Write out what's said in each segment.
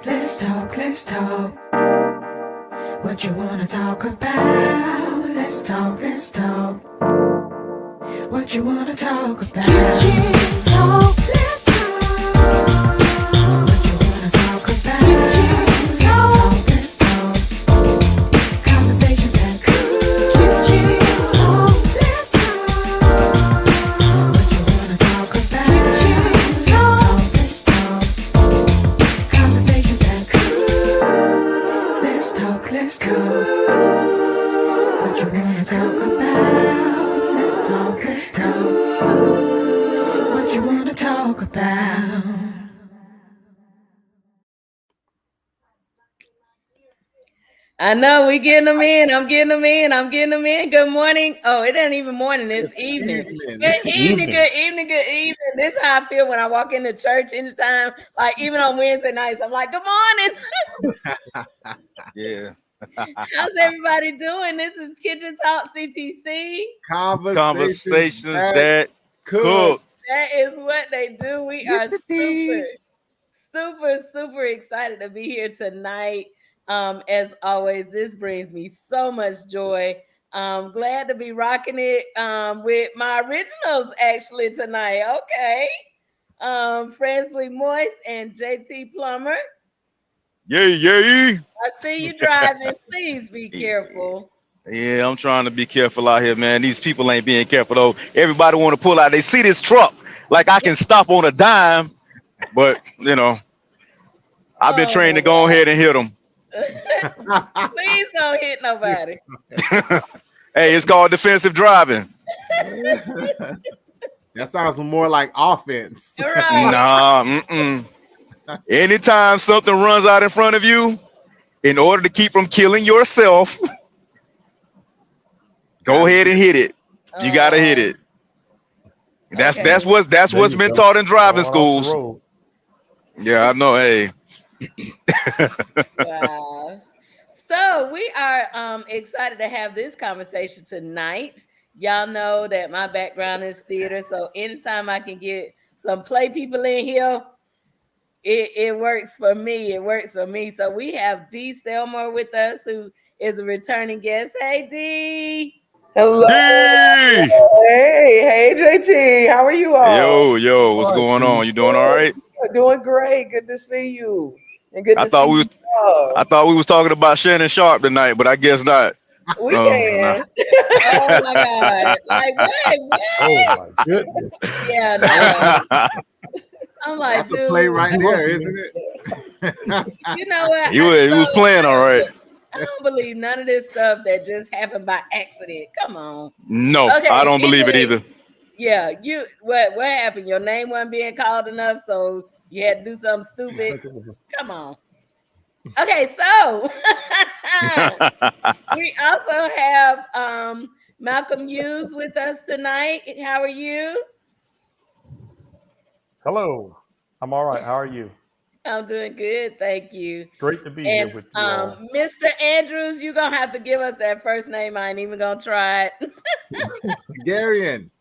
Let's talk. What you wanna talk about? Let's talk. What you wanna talk about? Kitchen talk. Let's talk. What you wanna talk about? Kitchen talk. Let's talk. Conversations that cool. Kitchen talk. Let's talk. What you wanna talk about? Kitchen talk. Let's talk. Conversations that cool. Let's talk. What you wanna talk about? Let's talk. What you wanna talk about? I know we getting them in. I'm getting them in. Good morning. Oh, it ain't even morning. It's evening. Good evening. This is how I feel when I walk into church anytime. Like even on Wednesday nights, I'm like, good morning. Yeah. How's everybody doing? This is Kitchen Talk CTC. Conversations that cook. That is what they do. We are super excited to be here tonight. As always, this brings me so much joy. Glad to be rocking it with my originals actually tonight. Okay. Fransley Moist and JT Plummer. Yay. I see you driving. Please be careful. Yeah, I'm trying to be careful out here, man. These people ain't being careful though. Everybody want to pull out. They see this truck like I can stop on a dime, but I've been trained to go ahead and hit them. Please don't hit nobody. Hey, it's called defensive driving. That sounds more like offense. Right. Nah. Anytime something runs out in front of you, in order to keep from killing yourself, go ahead and hit it. You gotta hit it. That's what's been taught in driving schools. Yeah, I know. Hey. Wow. So we are excited to have this conversation tonight. Y'all know that my background is theater, so anytime I can get some play people in here, it works for me. So we have Dee Selmore with us, who is a returning guest. Hey, Dee. Hello. Hey. Hey, JT. How are you all? Yo, what's going on? You doing all right? Doing great. Good to see you. And good I thought we was talking about Shannon Sharp tonight, but I guess not. We can. Oh my God! Like what? Oh my goodness! Yeah, no. I'm like, that's a play right there, isn't it? You know what? He was playing all right. I don't believe none of this stuff that just happened by accident. Come on. No, okay, I don't believe it either. Yeah, what happened? Your name wasn't being called enough, so you had to do something stupid. Come on. Okay, so we also have Malcolm Hughes with us tonight. How are you? Hello. I'm all right. How are you? I'm doing good, thank you. Great to be here with you all. Mr. Andrews, you're gonna have to give us that first name. I ain't even gonna try it. DeGarian.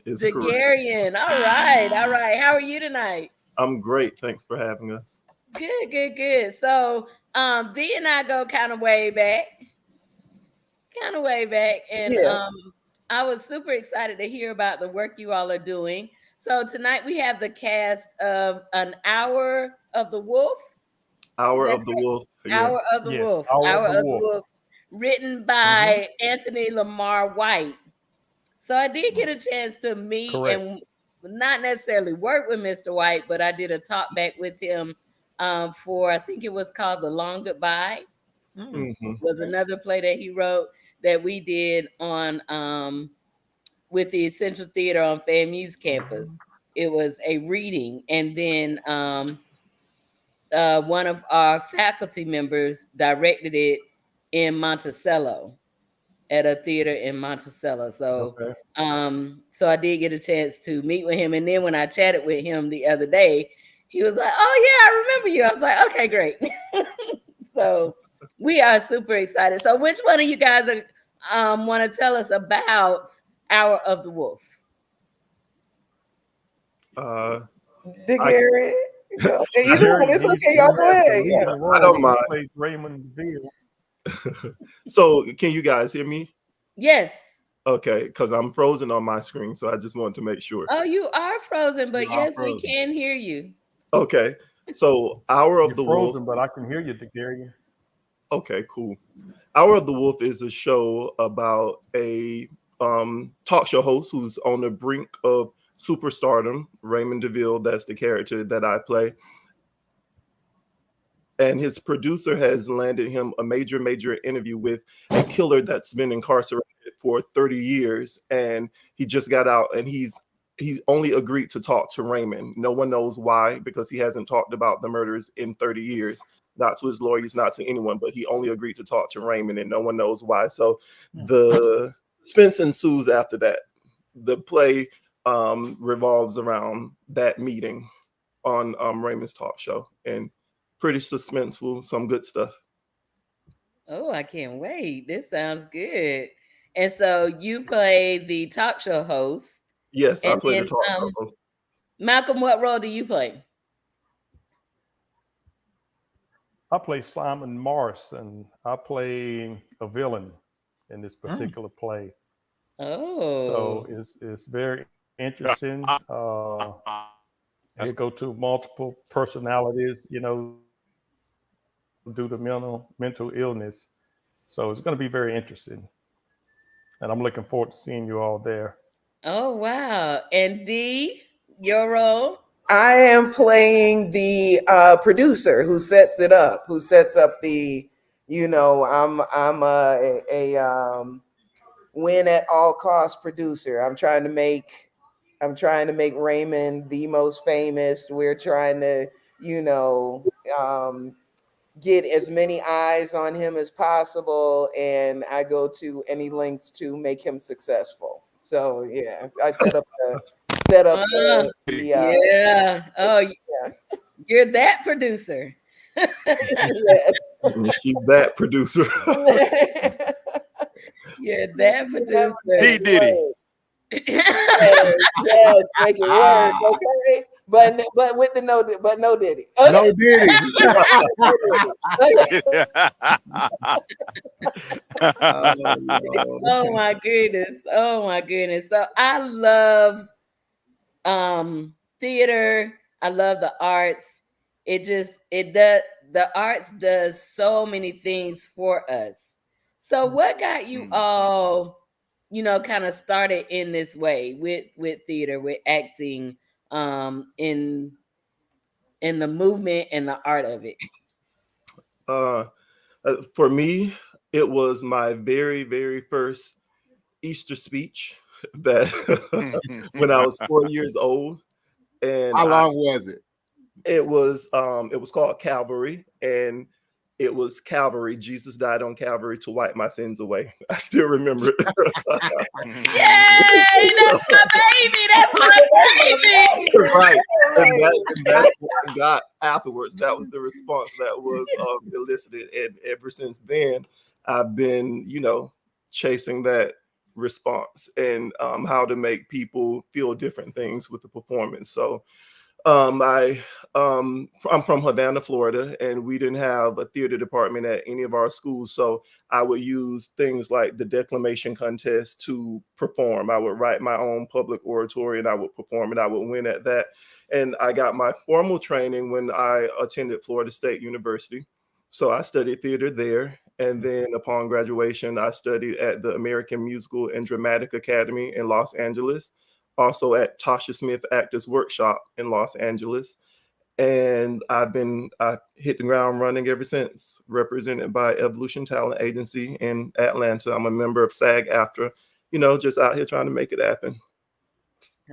Is DeGarian. All right. How are you tonight? I'm great. Thanks for having us. Good. So Dee and I go kind of way back. And I was super excited to hear about the work you all are doing. So tonight we have the cast of An Hour of the Wolf. Hour of the Wolf, written by Anthony Lamar White. So I did get a chance to meet and not necessarily work with Mr. White, but I did a talk back with him for, I think it was called The Long Goodbye. Was another play that he wrote that we did on with the Essential Theater on FAMU's campus. It was a reading, and then one of our faculty members directed it in Monticello, at a theater in Monticello. So so I did get a chance to meet with him, and then when I chatted with him the other day, he was like, "Oh yeah, I remember you." I was like, "Okay, great." So we are super excited. So which one of you guys want to tell us about Hour of the Wolf? DeGarian. Yeah. Either one, it's okay. Y'all go ahead. Yeah. I don't mind. Played Raymond DeVille. So, can you guys hear me? Yes. Okay, because I'm frozen on my screen, so I just wanted to make sure. Oh, you are frozen, but You are yes, we frozen. can hear you. Okay, so Hour of You're the frozen, Wolf. but I can hear you, DeGarrian. Okay, cool. Hour of the Wolf is a show about a talk show host who's on the brink of superstardom. Raymond DeVille, that's the character that I play. And his producer has landed him a major interview with a killer that's been incarcerated for 30 years. And he just got out, and he's only agreed to talk to Raymond. No one knows why, because he hasn't talked about the murders in 30 years. Not to his lawyers, not to anyone, but he only agreed to talk to Raymond, and no one knows why. So the suspense ensues after that. The play revolves around that meeting on Raymond's talk show, and pretty suspenseful, some good stuff. Oh, I can't wait. This sounds good. And so you play the talk show host. Yes, I And play the then, talk show host. Malcolm, what role do you play? I play Simon Morris, and I play a villain in this particular play. Oh. So it's very interesting. They go to multiple personalities, due to mental illness. So it's going to be very interesting. And I'm looking forward to seeing you all there. Oh, wow. And Dee, your role? I am playing the producer who sets it up, who sets up the, I'm a win at all cost producer. I'm trying to make Raymond the most famous. We're trying to, get as many eyes on him as possible, and I go to any lengths to make him successful. So yeah, I set up yeah. Oh, yeah. You're that producer. Yes. She's that producer. You're that producer. He did it. Yes, make it work, okay? But with the no Diddy. Okay. No Diddy. Oh my goodness. Oh my goodness. So I love theater. I love the arts. The arts does so many things for us. So what got you all, kind of started in this way with theater, with acting, in the movement and the art of it? For me, it was my very first Easter speech that when I was 4 years old. And how long was it? It was called Calvary, and it was Calvary. Jesus died on Calvary to wipe my sins away. I still remember it. Yay! That's my baby. That's my baby. Right. And that's what I got afterwards. That was the response that was elicited. And ever since then, I've been, chasing that response and how to make people feel different things with the performance. So I'm from Havana, Florida, and we didn't have a theater department at any of our schools. So I would use things like the declamation contest to perform. I would write my own public oratory and I would perform it. I would win at that. And I got my formal training when I attended Florida State University. So I studied theater there. And then upon graduation, I studied at the American Musical and Dramatic Academy in Los Angeles, also at Tasha Smith Actors Workshop in Los Angeles. And I hit the ground running ever since, represented by Evolution Talent Agency in Atlanta. I'm a member of SAG-AFTRA, just out here trying to make it happen.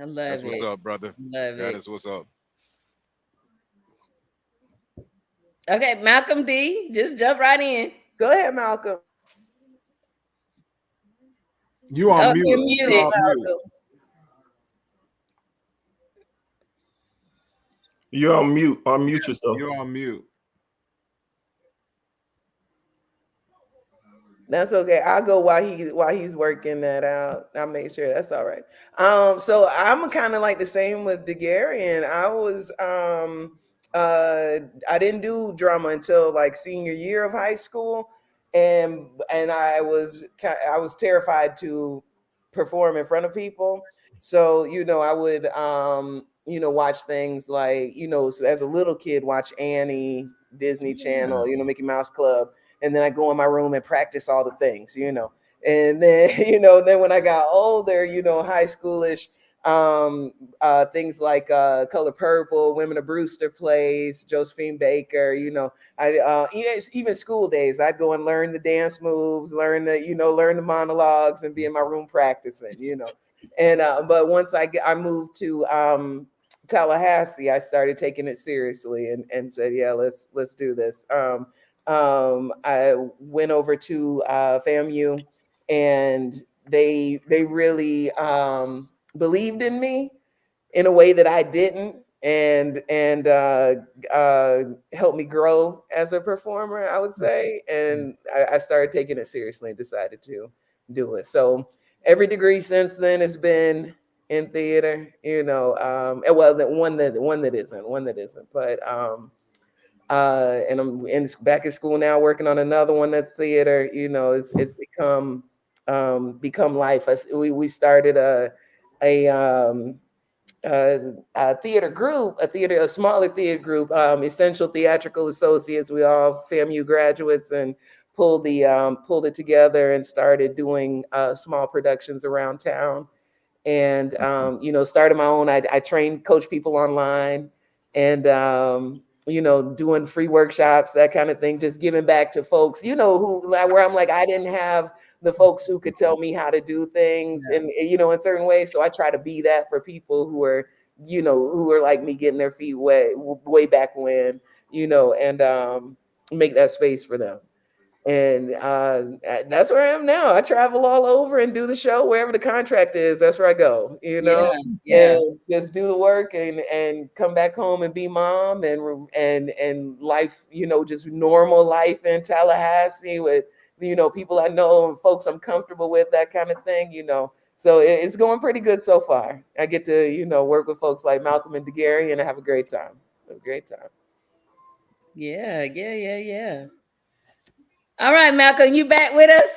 I love That's it. what's up, brother. Love That it. is what's up. Okay, Malcolm D, just jump right in. Go ahead, Malcolm. You on mute. You're muted. You on mute. You're on mute. Unmute yourself. You're on mute. That's okay. I'll go while he's working that out. I'll make sure that's all right. So I'm kind of like the same with DeGarrian. I was I didn't do drama until like senior year of high school, and I was terrified to perform in front of people. So I would watch things like as a little kid watch Annie, Disney Channel, Mickey Mouse Club, and then I go in my room and practice all the things, and then then when I got older, high schoolish, things like Color Purple, Women of Brewster plays, Josephine Baker, even school days, I'd go and learn the dance moves, learn the monologues, and be in my room practicing, and but once I moved to Tallahassee, I started taking it seriously and said, yeah, let's do this. I went over to FAMU, and they really believed in me in a way that I didn't, and helped me grow as a performer, I would say. And I started taking it seriously and decided to do it. So every degree since then has been in theater, well, the one that isn't, but and I'm back in school now working on another one that's theater. It's become life. We started a theater group, a smaller theater group, Essential Theatrical Associates. We all FAMU graduates, and pulled it together and started doing small productions around town. And started my own. I trained, coach people online, and doing free workshops, that kind of thing, just giving back to folks, where I'm like, I didn't have the folks who could tell me how to do things, and in certain ways. So I try to be that for people who are like me, getting their feet way back when, and make that space for them. And that's where I am now. I travel all over and do the show wherever the contract is. That's where I go, and just do the work, and come back home and be mom, and life, just normal life in Tallahassee with, people I know and folks I'm comfortable with, that kind of thing, So it's going pretty good so far. I get to, work with folks like Malcolm and DeGary, and I have a great time. Yeah. All right, Malcolm, you back with us?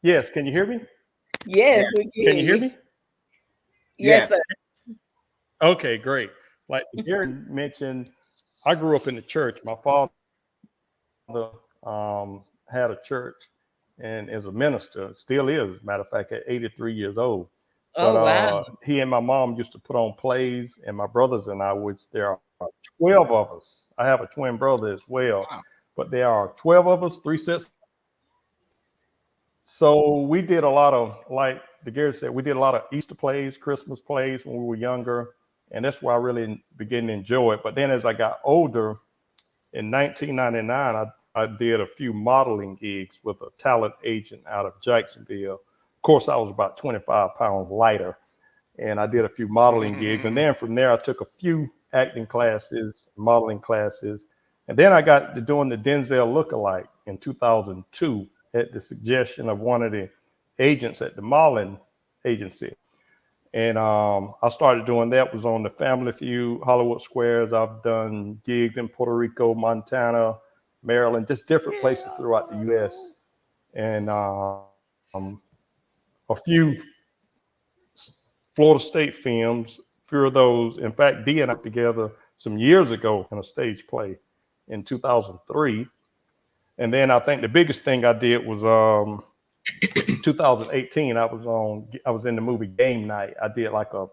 Yes. Can you hear me? Yes. Can you hear me? Yes, sir. Okay, great. Like Gary mentioned, I grew up in the church. My father had a church and is a minister, still is, matter of fact, at 83 years old. Oh, But wow. he and my mom used to put on plays, and my brothers and I, which there are 12 of us. I have a twin brother as well, but there are 12 of us, 3 sets. So we did a lot of, like the Gary said, we did a lot of Easter plays, Christmas plays when we were younger, and that's where I really began to enjoy it. But then as I got older, in 1999, I did a few modeling gigs with a talent agent out of Jacksonville. Of course, I was about 25 pounds lighter, and I did a few modeling gigs. And then from there, I took a few acting classes, modeling classes. And then I got to doing the Denzel lookalike in 2002 at the suggestion of one of the agents at the modeling agency. And I started doing that, was on the Family Feud, Hollywood Squares. I've done gigs in Puerto Rico, Montana, Maryland, just different places throughout the U.S. And a few Florida State films, a few of those. In fact, Dee and I together some years ago in a stage play in 2003. And then I think the biggest thing I did was 2018. I was in the movie Game Night. I did like a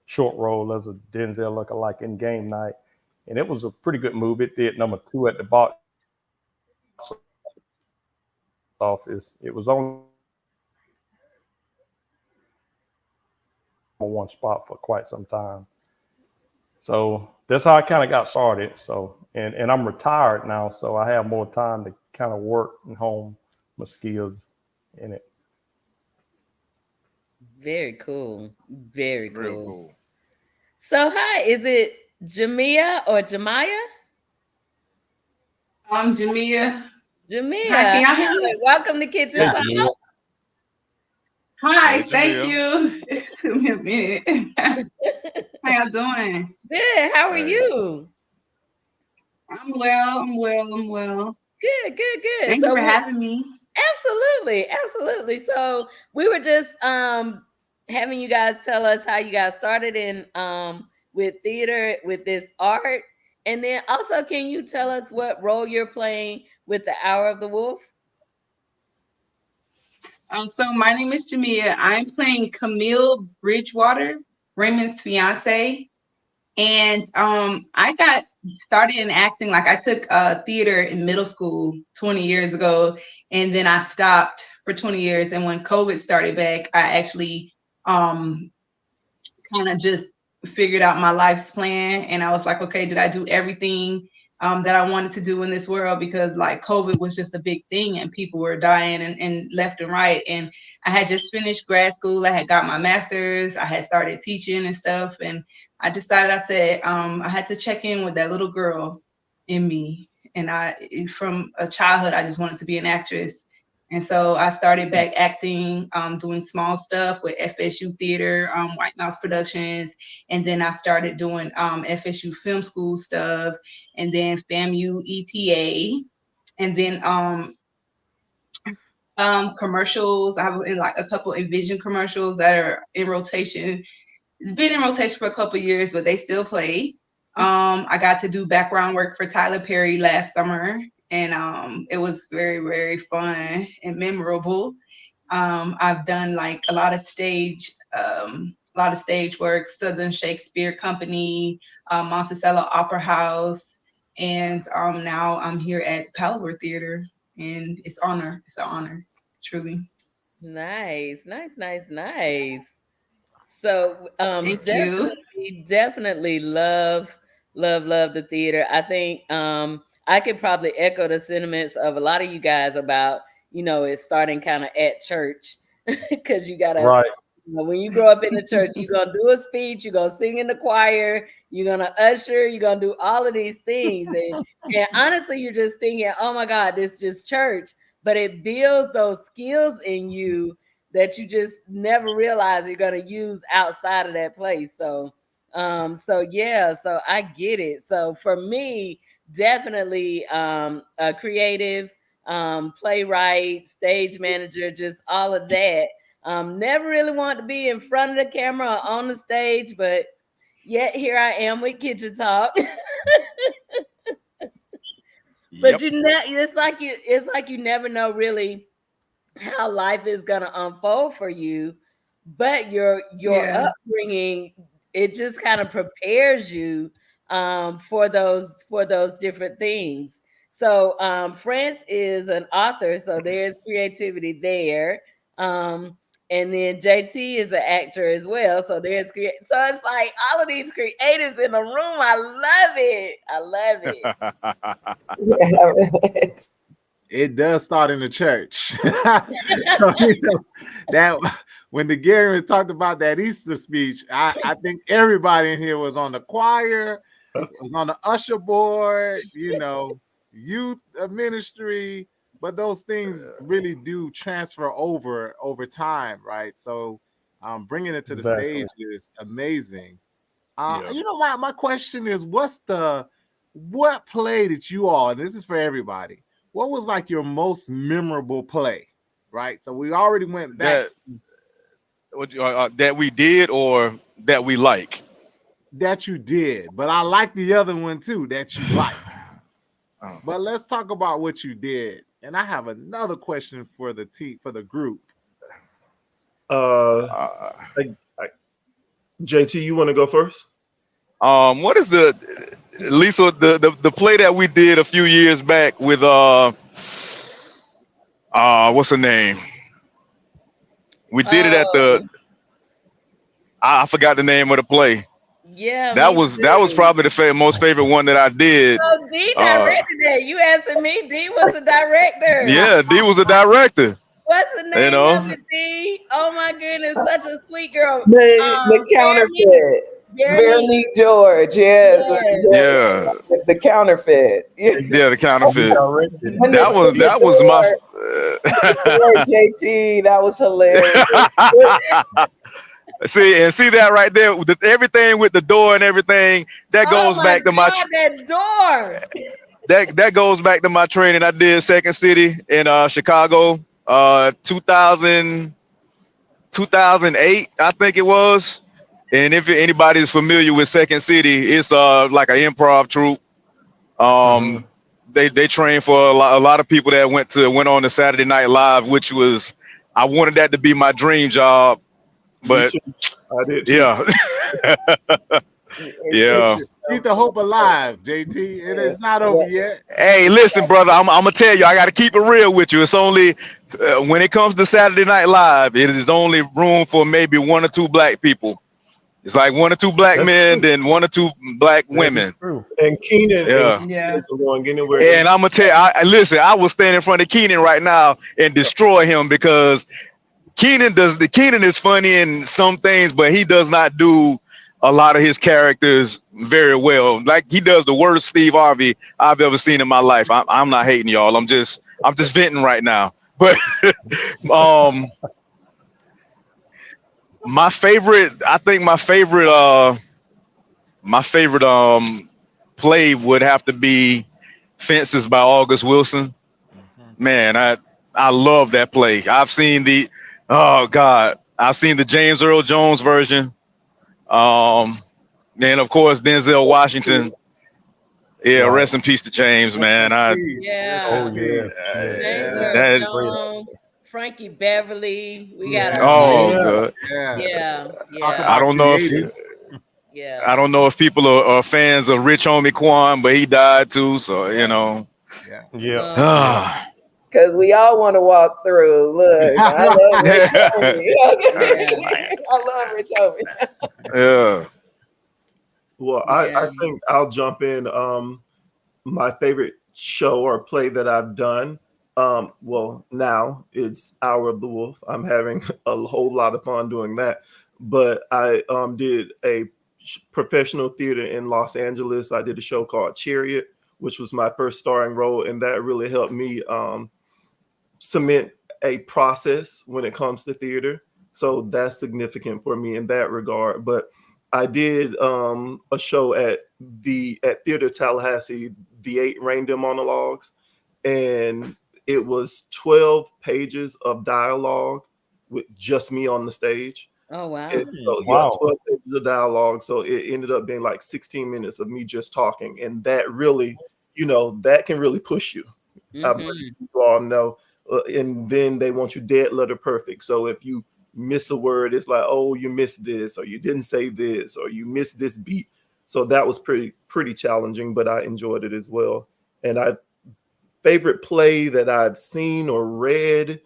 short role as a Denzel lookalike in Game Night, and it was a pretty good movie. It did number 2 at the box office. It was only one spot for quite some time. So that's how I kind of got started. So and I'm retired now, so I have more time to kind of work and hone my skills in it. Very cool. Very cool. Real cool. So hi, is it Jamia or Jemiah? I'm Jamia. Jamia. Hi, can y'all hear me? Welcome to Kitchen Yeah. Talk. Hi, Hey, thank Jamia. you. Give me a minute. Hang y'all doing? Good. How are you? I'm well. I'm well. I'm well. Good, good, good. Thank you for having me. Absolutely, absolutely. So we were just having you guys tell us how you guys started in with theater with this art. And then also, can you tell us what role you're playing with the Hour of the Wolf? So my name is Jamia. I'm playing Camille Bridgewater, Raymond's fiance. And I got started in acting. Like I took theater in middle school 20 years ago, and then I stopped for 20 years. And when COVID started back, I actually kind of just figured out my life's plan, and I was like, okay, did I do everything that I wanted to do in this world? Because like COVID was just a big thing, and people were dying and left and right. And I had just finished grad school. I had got my master's. I had started teaching and stuff, and I decided, I said, I had to check in with that little girl in me. And from a childhood, I just wanted to be an actress. And so I started back acting, doing small stuff with FSU Theater, White Mouse Productions. And then I started doing FSU Film School stuff, and then FAMU ETA. And then commercials. I was in like a couple Envision commercials that are in rotation. It's been in rotation for a couple years, but they still play. I got to do background work for Tyler Perry last summer, and it was very, very fun and memorable. I've done like a lot of stage work, Southern Shakespeare Company, Monticello Opera House, and now I'm here at Palaver Theater, and it's an honor, truly. Nice, nice, nice, nice. So Thank you. definitely love the theater. I think I could probably echo the sentiments of a lot of you guys about, it's starting kind of at church because you gotta, Right. when you grow up in the church, you're gonna do a speech, you're gonna sing in the choir, you're gonna usher, you're gonna do all of these things. And honestly, you're just thinking, oh my God, this is just church. But it builds those skills in you that you just never realize you're going to use outside of that place. So yeah, so I get it. So for me, definitely a creative, playwright, stage manager, just all of that. Never really wanted to be in front of the camera or on the stage, but yet here I am with Kitchen Talk. But Yep. it's like you never know really how life is gonna unfold for you, but your Yeah. upbringing, it just kind of prepares you for those different things. So France is an author, so there's creativity there. And then JT is an actor as well, so there's so it's like all of these creatives in the room. I love it. I love it. It does start in the church. So, that when the Gary talked about that Easter speech, I think everybody in here was on the choir, was on the usher board, youth ministry, but those things really do transfer over time, right? So bringing it to the Exactly. stage is amazing. Yeah. My question is, what play did you all, and this is for everybody, what was like your most memorable play, right? So we already went back That we did or that we like? that you did, but I like the other one too that you like. But let's talk about what you did. And I have another question for the group. JT, you want to go first? What is Lisa, the play that we did a few years back with what's her name? We did it at I forgot the name of the play. Yeah, that was probably the most favorite one that I did. So D directed that. You asking me? D was the director. Yeah, D was the director. What's the name of it, D? Oh my goodness, such a sweet girl. The counterfeit. Veronique George, yes. Yeah. The counterfeit. Yeah, the counterfeit. That was my JT. That was hilarious. See that right there, everything with the door and everything. That Oh goes my back to my God, that door. that goes back to my training I did Second City in Chicago, 2008, I think it was. And if anybody is familiar with Second City, it's like an improv troupe. Mhm. They train for a lot of people that went on to Saturday Night Live, which was, I wanted that to be my dream job, Me but too. I did too. yeah. Yeah. Keep the hope alive, JT. It is not over yet. Hey, listen, brother. I'm gonna tell you. I got to keep it real with you. It's only when it comes to Saturday Night Live, it is only room for maybe one or two black people. It's like one or two black That's men, true. then one or two black That is women. true. And Keenan Yeah. Yeah. is going anywhere. And I'm gonna tell you. Listen, I will stand in front of Keenan right now and destroy him because Keenan is funny in some things, but he does not do a lot of his characters very well. Like he does the worst Steve Harvey I've ever seen in my life. I'm not hating y'all. I'm just venting right now. But my favorite play would have to be Fences by August Wilson. Man, I love that play. I've seen I've seen the James Earl Jones version. And of course Denzel Washington. Yeah, Right. rest in peace to James, man. Yeah. Oh yes. James Yes. Earl that Jones, Frankie Beverly. We got a oh Yeah. good. yeah. Talk Yeah. I about don't know if creative. Yeah. I don't know if people are fans of Rich Homie Quan, but he died too. So you know, Yeah. Yeah. yeah. Because we all want to walk through. Look, I love Rich Homie. I love Rich Homie. Well, I Yeah. think I'll jump in. My favorite show or play that I've done. Well, now it's Hour of the Wolf. I'm having a whole lot of fun doing that. But I did a professional theater in Los Angeles. I did a show called Chariot, which was my first starring role, and that really helped me cement a process when it comes to theater. So that's significant for me in that regard. But I did a show at Theater Tallahassee, The 8 Reindeer Monologues, and it was 12 pages of dialogue with just me on the stage. Oh wow. And so Wow. 12 pages of dialogue. So it ended up being like 16 minutes of me just talking. And that really, that can really push you. You all know. And then they want you dead letter perfect. So if you miss a word, it's like, oh, you missed this, or you didn't say this, or you missed this beat. So that was pretty challenging, but I enjoyed it as well. And favorite play that I've seen or read,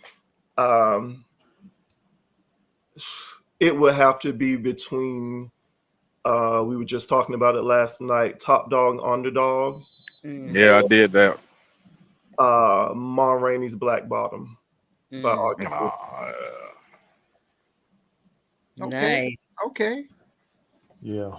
it would have to be between we were just talking about it last night, Top Dog Underdog. Yeah, I did that. Ma Rainey's Black Bottom by August Wilson. Nice. Okay. Yeah.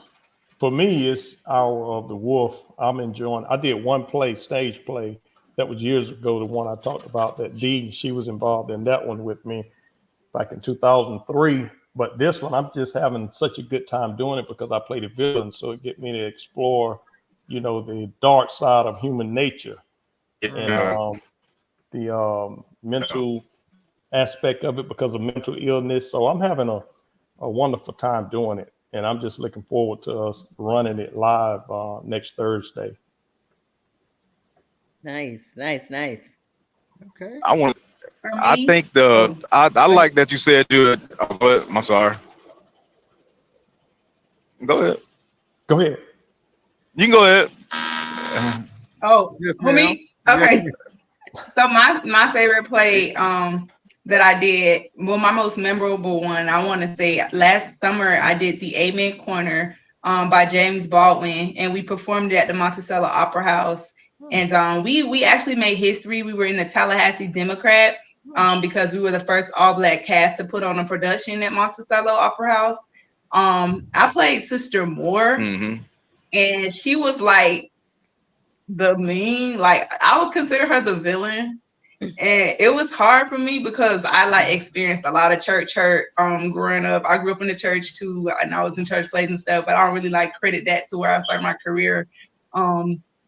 For me, it's Hour of the Wolf. I'm enjoying. I did one stage play that was years ago. The one I talked about that she was involved in that one with me back in 2003. But this one, I'm just having such a good time doing it because I played a villain. So it get me to explore, the dark side of human nature and the mental aspect of it because of mental illness. So I'm having a wonderful time doing it. And I'm just looking forward to us running it live next Thursday. Nice. Okay. I think I like that you said but I'm sorry. Go ahead. Go ahead. You can go ahead. Oh, Yes, for me? Okay. So my favorite play that I did, well, my most memorable one, I want to say last summer I did the Amen Corner by James Baldwin, and we performed it at the Monticello Opera House. And we actually made history. We were in the Tallahassee Democrat because we were the first all-black cast to put on a production at Monticello Opera House. I played Sister Moore, and she was like the mean, like I would consider her the villain. And it was hard for me because I like experienced a lot of church hurt growing up. I grew up in the church too, and I was in church plays and stuff, but I don't really like credit that to where I started my career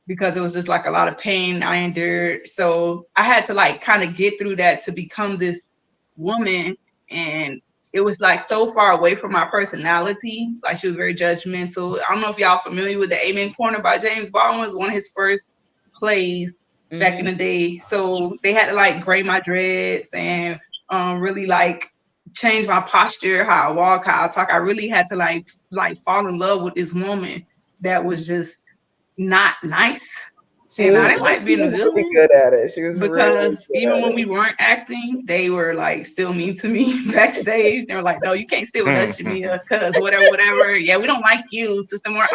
because it was just like a lot of pain I endured. So I had to like kind of get through that to become this woman, and it was like so far away from my personality. Like she was very judgmental. I don't know if y'all familiar with the Amen Corner by James Baldwin. It was one of his first plays back in the day. So they had to like braid my dreads and really like change my posture, how I walk, how I talk. I really had to like fall in love with this woman that was just not nice. And I didn't like being a really villain good at it. She was really because good even at when it. we weren't acting, they were like still mean to me backstage. They were like, "No, you can't stay with us, Jamia, because whatever. Yeah, we don't like you." Sister more,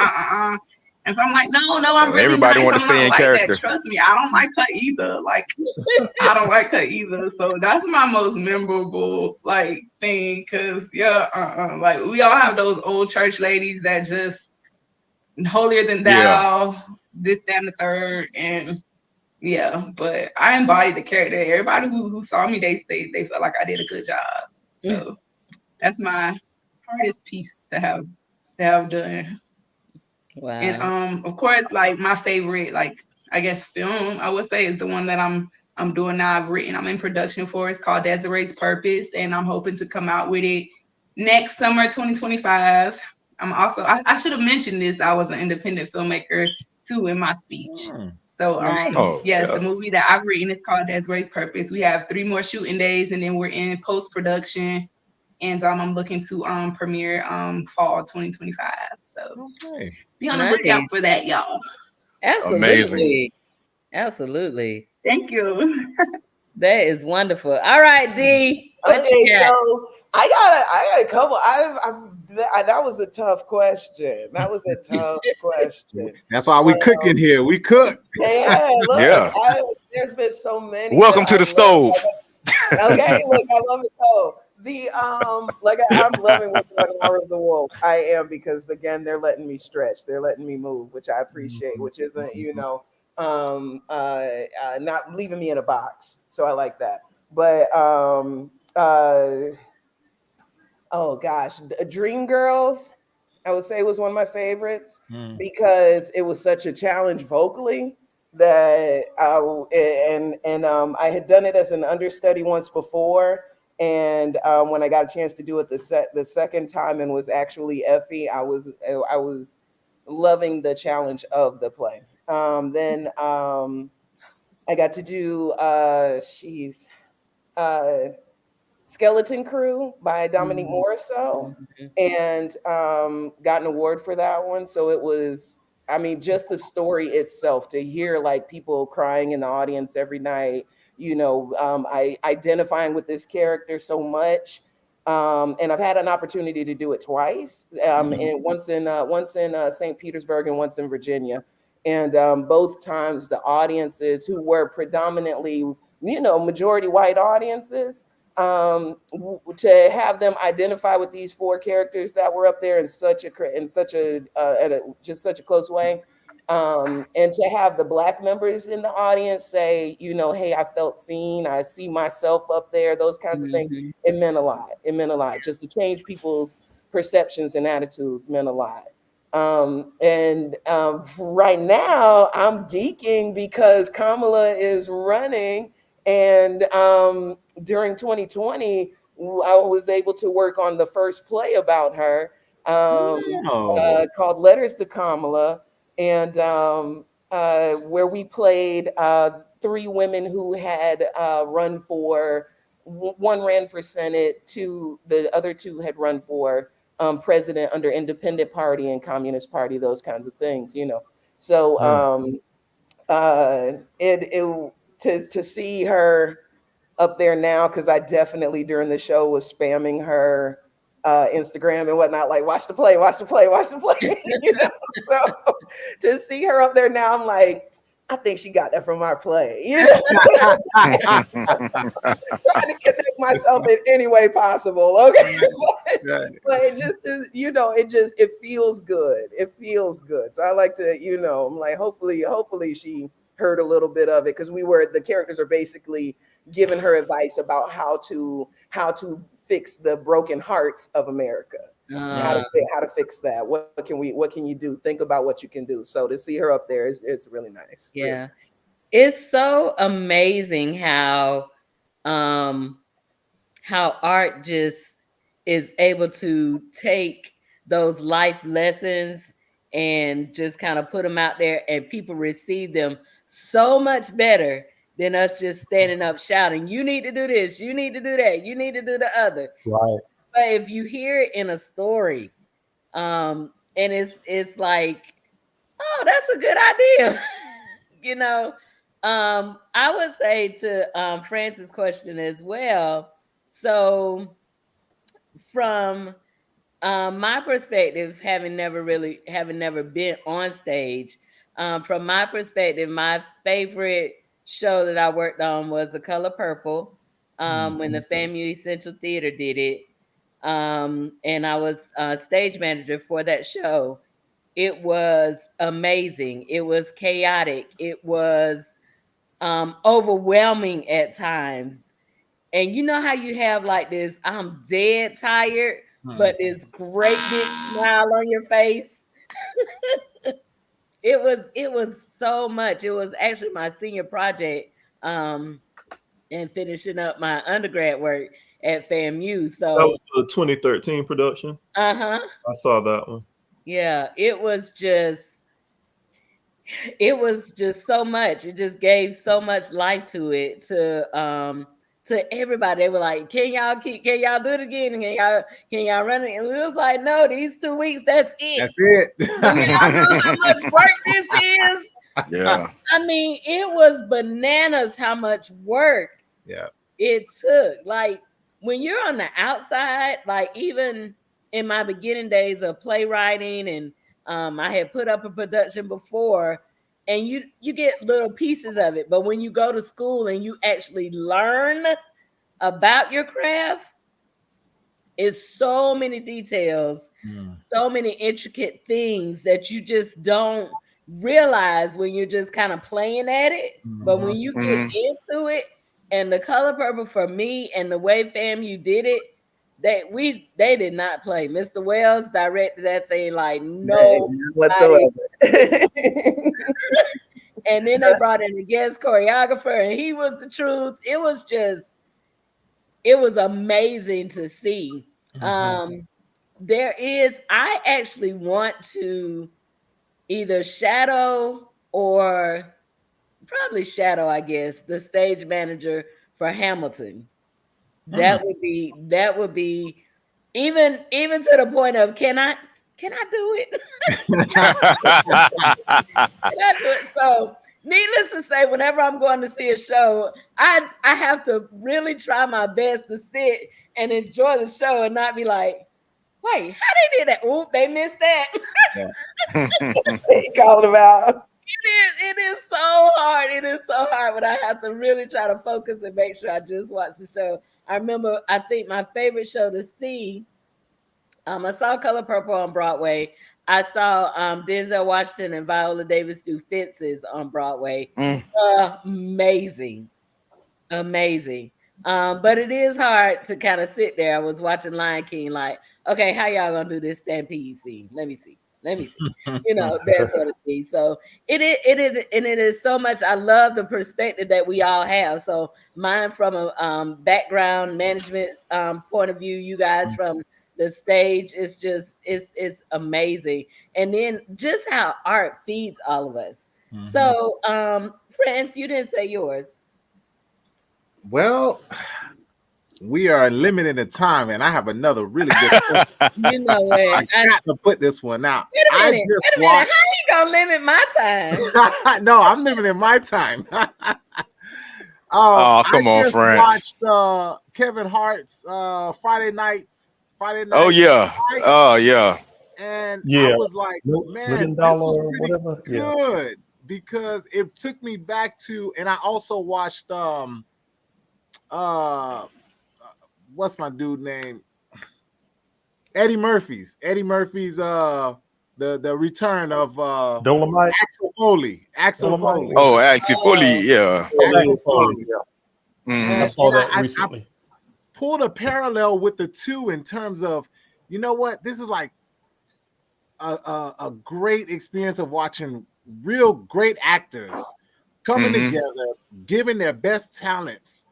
And so I'm like, no, I'm really Everybody nice. want to I'm stay not in like that. character. Trust me, I don't like her either. Like, I don't like her either. So that's my most memorable like thing. Cause like we all have those old church ladies that just holier than Yeah. thou, this, that, and the third, and yeah. But I embodied the character. Everybody who saw me, they felt like I did a good job. So that's my hardest piece to have done. Wow. And of course, like my favorite, like I guess film, I would say is the one that I'm doing now. I'm in production for. It's called Desiree's Purpose, and I'm hoping to come out with it next summer, 2025. I'm also I should have mentioned this. I was an independent filmmaker too in my speech. So Nice. Oh, yes, yeah. the movie that I've written is called Desiree's Purpose. We have 3 more shooting days, and then we're in post production. And I'm looking to premiere fall 2025. So be on the Nice. lookout for that, y'all. Absolutely. Absolutely. Thank you. That is wonderful. All right, D. What you Okay, got? so I got a couple. That was a tough question. That was a tough question. That's why we cook in here. We cook. Yeah, look, Yeah. there's been so many. Welcome that to I the love. stove. Okay, look, I love it. So I'm loving working on Hour of the Wolf. I am, because again, they're letting me stretch. They're letting me move, which I appreciate. Which isn't, not leaving me in a box. So I like that. But oh gosh, Dream Girls, I would say, was one of my favorites because it was such a challenge vocally that I had done it as an understudy once before, and when I got a chance to do it the second time and was actually Effie, I was loving the challenge of the play. Then I got to do Skeleton Crew by Dominique Morisseau, and got an award for that one. So it was, I mean, just the story itself, to hear like people crying in the audience every night, I identifying with this character so much. And I've had an opportunity to do it twice, and once in St. Petersburg and once in Virginia. And both times the audiences, who were predominantly, majority white audiences, to have them identify with these 4 characters that were up there in such a close way, and to have the Black members in the audience say, hey, I felt seen, I see myself up there, those kinds of things, it meant a lot. Just to change people's perceptions and attitudes meant a lot. And right now I'm geeking because Kamala is running. And during 2020, I was able to work on the first play about her, called Letters to Kamala, and where we played 3 women who had run for, one ran for Senate, the other 2 had run for president under Independent Party and Communist Party, those kinds of things, So to see her up there now, because I definitely during the show was spamming her Instagram and whatnot, like watch the play. So to see her up there now, I'm like, I think she got that from our play. Trying to connect myself in any way possible. Okay, but it just is, it feels good. It feels good. So I like to, I'm like, hopefully she heard a little bit of it, because the characters are basically giving her advice about how to fix the broken hearts of America. How to fix that. What can you do? Think about what you can do. So to see her up there is really nice. Yeah. Really. It's so amazing how art just is able to take those life lessons and just kind of put them out there, and people receive them so much better than us just standing up shouting, you need to do this, you need to do that, you need to do the other. Right. But if you hear it in a story, and it's like, oh, that's a good idea. You know, I would say to Francis' question as well. So from my perspective, having never been on stage, from my perspective, my favorite show that I worked on was The Color Purple, when the FAMU Essential Theater did it. And I was stage manager for that show. It was amazing. It was chaotic. It was overwhelming at times. And you know how you have like this, I'm dead tired, but this great big smile on your face. It was so much. It was actually my senior project, and finishing up my undergrad work at FAMU. So that was the 2013 production. I saw that one. Yeah, it was just so much. It just gave so much life to it, to everybody. They were like, can y'all do it again? Can y'all run it? And we was like, no, these 2 weeks, that's it. That's it. Y'all know how much work this is. Yeah. I mean, it was bananas how much work it took. Like when you're on the outside, like even in my beginning days of playwriting, and I had put up a production before, and you get little pieces of it. But when you go to school and you actually learn about your craft, it's so many details, so many intricate things that you just don't realize when you're just kind of playing at it. But when you get into it, and The Color Purple for me and the way FAMU did it, they did not play. Mr. Wells directed that thing like no whatsoever. And then they brought in a guest choreographer, and he was the truth. It was amazing to see. I actually want to either shadow, or probably shadow, I guess, the stage manager for Hamilton. That would be even to the point of, can I do it? Can I do it? So needless to say, whenever I'm going to see a show, I have to really try my best to sit and enjoy the show and not be like, wait, how they did that? Oop, they missed that. They called them out. It is so hard. It is so hard, but I have to really try to focus and make sure I just watch the show. I remember, I think my favorite show to see, I saw Color Purple on Broadway. I saw Denzel Washington and Viola Davis do Fences on Broadway. Amazing. But it is hard to kind of sit there. I was watching Lion King like, okay, how y'all gonna do this stampede scene? Let me see. You know, that sort of thing. So it is so much. I love the perspective that we all have. So mine from a background management point of view, you guys from the stage, it's amazing. And then just how art feeds all of us. So France, you didn't say yours. Well, we are limited in time, and I have another really good question. You know what? I got to put this one out. Wait a minute. How you gonna limit my time? No, I'm limiting my time. Oh, come on, just France. Watched Kevin Hart's Friday night. Oh yeah. Oh yeah. And I was like, man, this was pretty good because it took me back to, and I also watched what's my dude name? Eddie Murphy's the return of Dolomite. Axel Foley. Oh, Axel Foley, yeah. Axel Foley. Mhm. I saw that I recently. pulled a parallel with the two in terms of, you know what, this is like a great experience of watching real great actors coming Mhm. together, giving their best talents,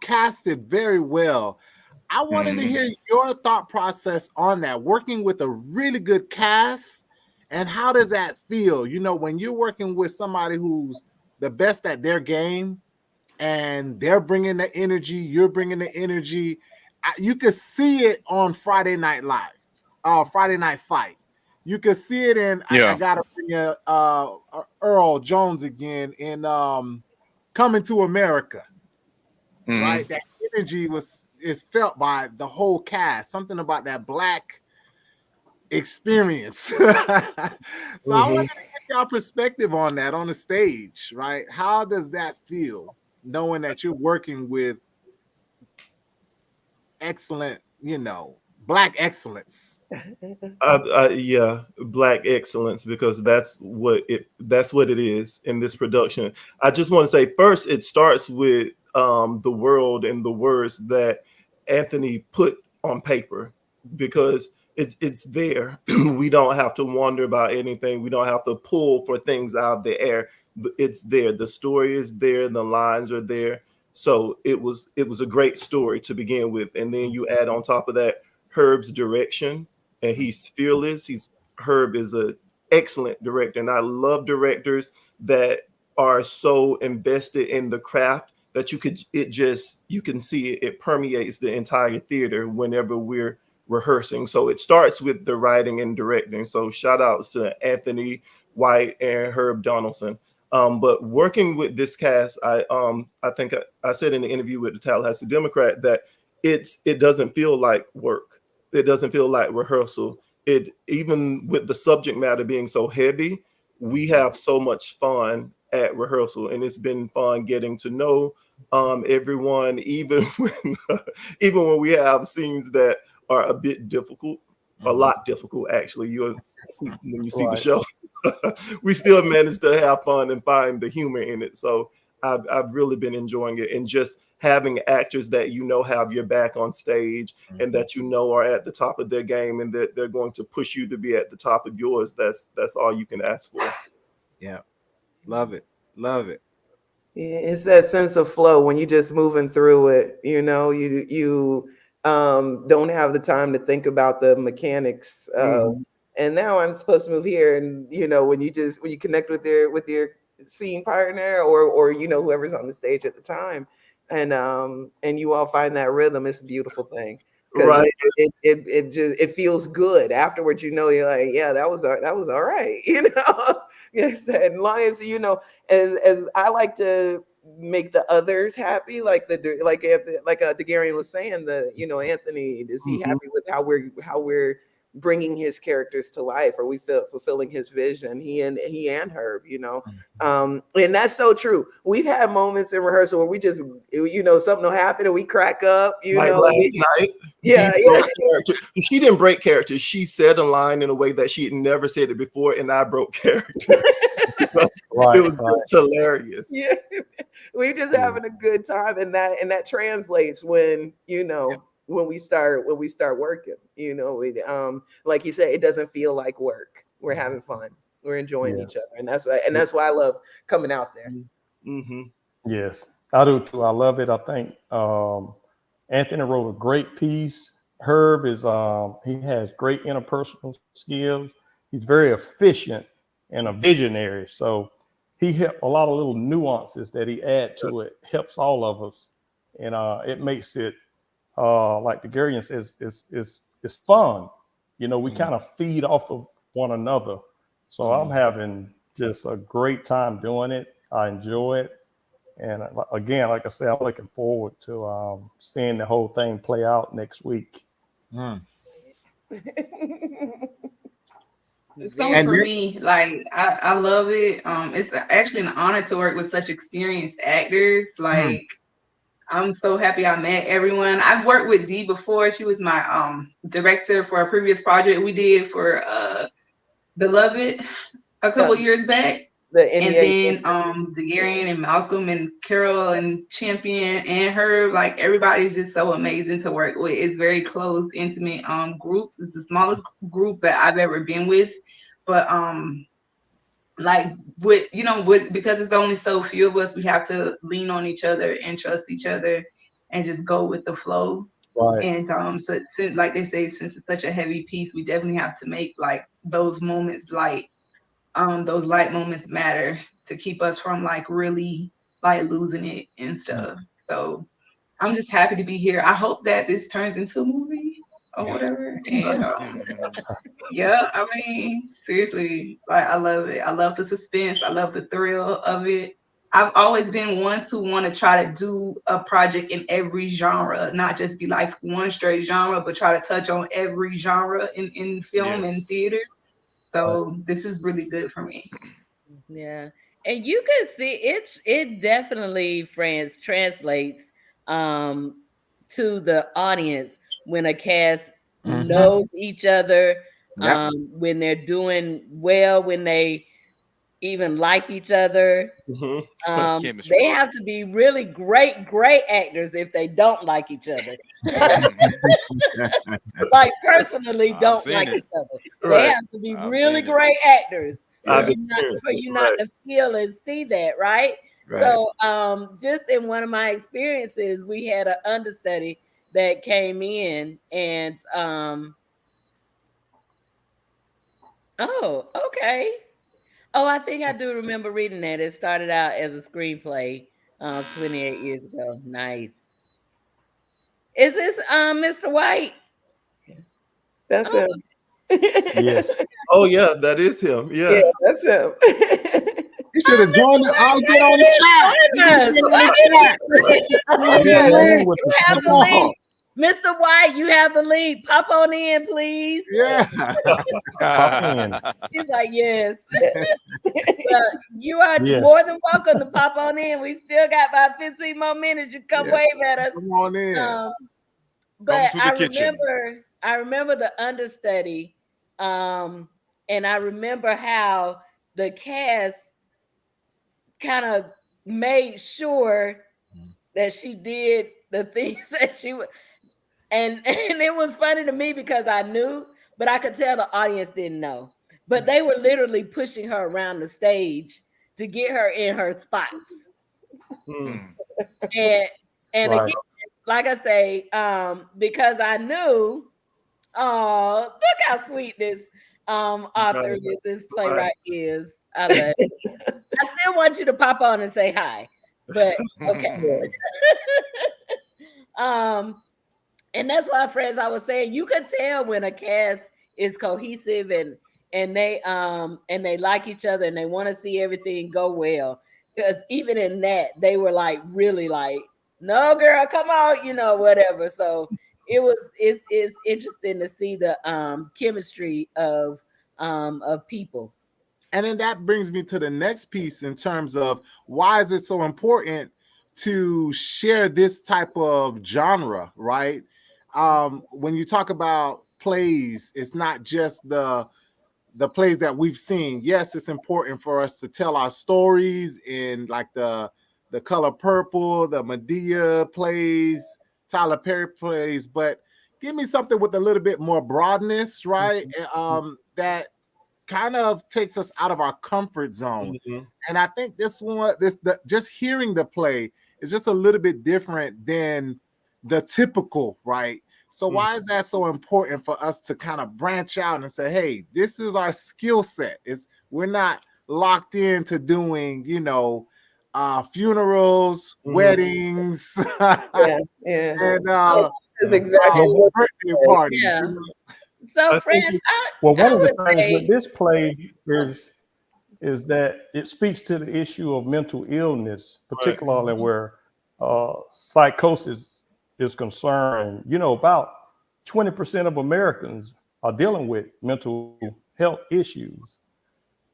casted very well. I wanted to Mhm. hear your thought process on that, working with a really good cast, and how does that feel? You know, when you're working with somebody who's the best at their game, and they're bringing the energy, you're bringing the energy. You could see it on Friday Night Live, Friday Night Fight. You could see it in. I Yeah. gotta bring Earl Jones again in Coming to America. Mhm. Right, that energy is felt by the whole cast. Something about that black experience. So I wanted to get your perspective on that on the stage, right? How does that feel, knowing that you're working with excellent, you know, black excellence? Yeah, black excellence, because that's what it is in this production. I just want to say first, it starts with the world and the words that Anthony put on paper, because it's there. We don't have to wonder about anything. We don't have to pull for things out of the air. It's there. The story is there. The lines are there. So it was a great story to begin with, and then you add on top of that Herb's direction, and he's fearless. Herb is a excellent director, and I love directors that are so invested in the craft that you can see it permeates the entire theater whenever we're rehearsing. So it starts with the writing and directing. So shout outs to Anthony White and Herb Donaldson. But working with this cast, I think I said in the interview with the Tallahassee Democrat that it doesn't feel like work. It doesn't feel like rehearsal. It, even with the subject matter being so heavy, we have so much fun at rehearsal, and it's been fun getting to know everyone, even when we have scenes that are a bit difficult, a lot difficult actually. You'll see when you see the Right. show. We still manage to have fun and find the humor in it. So I've really been enjoying it, and just having actors that have your back on stage, and that are at the top of their game, and that they're going to push you to be at the top of yours. That's all you can ask for. Yeah, love it, love it. Yeah, it's that sense of flow when you're just moving through it. You don't have the time to think about the mechanics of. Mhm. And now I'm supposed to move here, and when you connect with your scene partner, or whoever's on the stage at the time, and you all find that rhythm. It's a beautiful thing, because Right. it feels good afterwards. You're like, yeah, that was all right. Yes, and Lions, as I like to make the others happy, like Anthony, like DeGarian was saying, Anthony, is he Mhm. happy with how we're bringing his characters to life? Are we fulfilling his vision? He and Herb, and that's so true. We've had moments in rehearsal where we just, something will happen and we crack up, Like last night, yeah, he broke character. She didn't break character. She said a line in a way that she had never said it before, and I broke character. It Right. was Right. just hilarious. yeah. We're just having a good time, and that translates when when we start working. Like you said, it doesn't feel like work. We're having fun. We're enjoying each Yes. other, and that's why I love coming out there. Mm-hmm. Yes, I do too. I love it. I think Anthony wrote a great piece. Herb is he has great interpersonal skills. He's very efficient and a visionary. So he helped a lot of little nuances that he add to it, helps all of us, and it makes it like the Garian says, it's fun. We kind of feed off of one another. So I'm having just a great time doing it. I enjoy it. And again, like I said, I'm looking forward to seeing the whole thing play out next week. So And for then, me, like I love it. It's actually an honor to work with such experienced actors. Like I'm so happy I met everyone. I've worked with Dee before. She was my director for a previous project we did for Beloved a couple years back. The And NEA. then Degarian and Malcolm and Carol and Champion and Herb, like everybody's just so amazing to work with. It's very close, intimate group. It's the smallest group that I've ever been with. But like with because it's only so few of us, we have to lean on each other and trust each other and just go with the flow. Right. And so since, like they say, since it's such a heavy piece, we definitely have to make like those moments light. Those light moments matter to keep us from like really like losing it and stuff. So I'm just happy to be here. I hope that this turns into a movie or whatever. And yeah, I mean, seriously, like I love it. I love the suspense. I love the thrill of it. I've always been one to want to try to do a project in every genre, not just be like one straight genre, but try to touch on every genre in film and theater. So this is really good for me. Yeah. And you can see it definitely, friends, translates um to the audience when a cast knows each other, Yep. when they're doing well, when they even like each other. Chemistry. They have to be really great actors if they don't like each other. Like personally I've don't seen like it. each other. They Right. have to be I've really seen it. great actors I've for experienced it. you not Right. to feel and see that, right? Right. So just in one of my experiences, we had an understudy that came in and oh, okay. Oh, I think I do remember reading that. It started out as a screenplay 28 years ago. Nice. Is this Mr. White? That's Oh, him. Yes. Oh yeah, that is him. Yeah, Yeah. that's him. You should have joined the. I'll get on the chat. goodness. Get on the chat. I You got one with you the have the Come on. lead. Mr. White, you have the lead. Pop on in, please. Yeah. pop in. He's like, yes. Well, you are Yes. more than welcome to pop on in. We still got about 15 more minutes. You come Yeah. wave at us. Come on in. But to the kitchen. I remember the understudy, and I remember how the cast kind of made sure that she did the things that she would, and it was funny to me because I knew, but I could tell the audience didn't know. But they were literally pushing her around the stage to get her in her spots. Mm. And Right. again, like I say, because I knew, oh, look how sweet this author Right. is, this playwright is. I love it. I still want you to pop on and say hi, but okay. Yes. And that's why, friends, I was saying you could tell when a cast is cohesive and they like each other and they want to see everything go well. Because even in that, they were like really like, no, girl, come on, whatever. So it's interesting to see the chemistry of people. And then that brings me to the next piece in terms of why is it so important to share this type of genre, right? When you talk about plays, it's not just the plays that we've seen. Yes, it's important for us to tell our stories in like the Color Purple, the Medea plays, Tyler Perry plays, but give me something with a little bit more broadness, right? That kind of takes us out of our comfort zone. And I think just hearing the play is just a little bit different than the typical, right? So why is that so important for us to kind of branch out and say, hey, this is our skill set? We're not locked into doing, funerals, weddings, Yeah. and That's exactly what birthday parties. Yeah. So, I think friends, Well, one of the would things say- with this play is that it speaks to the issue of mental illness, particularly where psychosis is concerned. About 20% of Americans are dealing with mental health issues.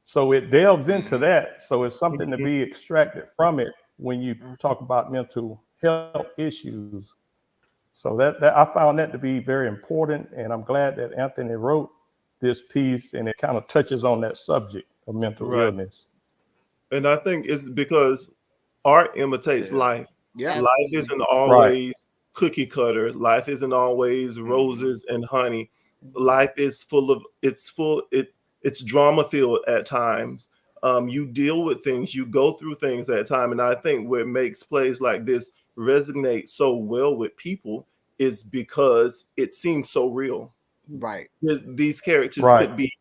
So it delves into that. So it's something to be extracted from it when you talk about mental health issues. So that I found that to be very important, and I'm glad that Anthony wrote this piece, and it kind of touches on that subject of mental illness. And I think it's because art imitates Yeah. life. Yeah. Life isn't Right. always cookie cutter. Life isn't always roses and honey. Life is full of it's drama filled at times. You deal with things, you go through things at time, and I think what makes plays like this resonate so well with people is because it seems so real. Right. These characters Right. could be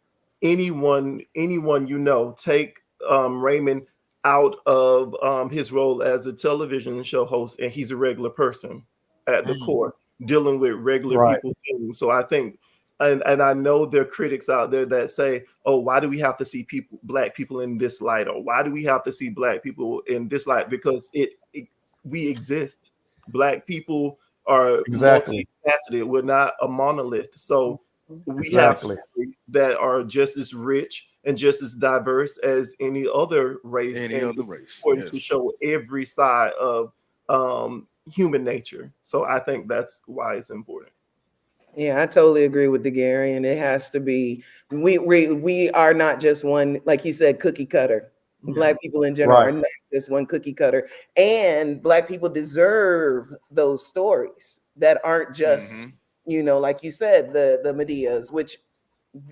anyone you know. Take Raymond out of his role as a television show host, and he's a regular person at the core, dealing with regular Right. people things. So I think, and I know there are critics out there that say, "Oh, why do we have to see black people in this light, or why do we have to see black people in this light?" Because we exist. Black people are Exactly. multifaceted. We're not a monolith. So we have Exactly. stories that are just as rich and just as diverse as any other race, Any and other it's race. important to Yes. show every side of human nature. So I think that's why it's important. Yeah, I totally agree with DeGary, and it has to be. We are not just one, like he said, cookie cutter. Black people in general Right. are not just one cookie cutter, and Black people deserve those stories that aren't just, like you said, the Medeas, which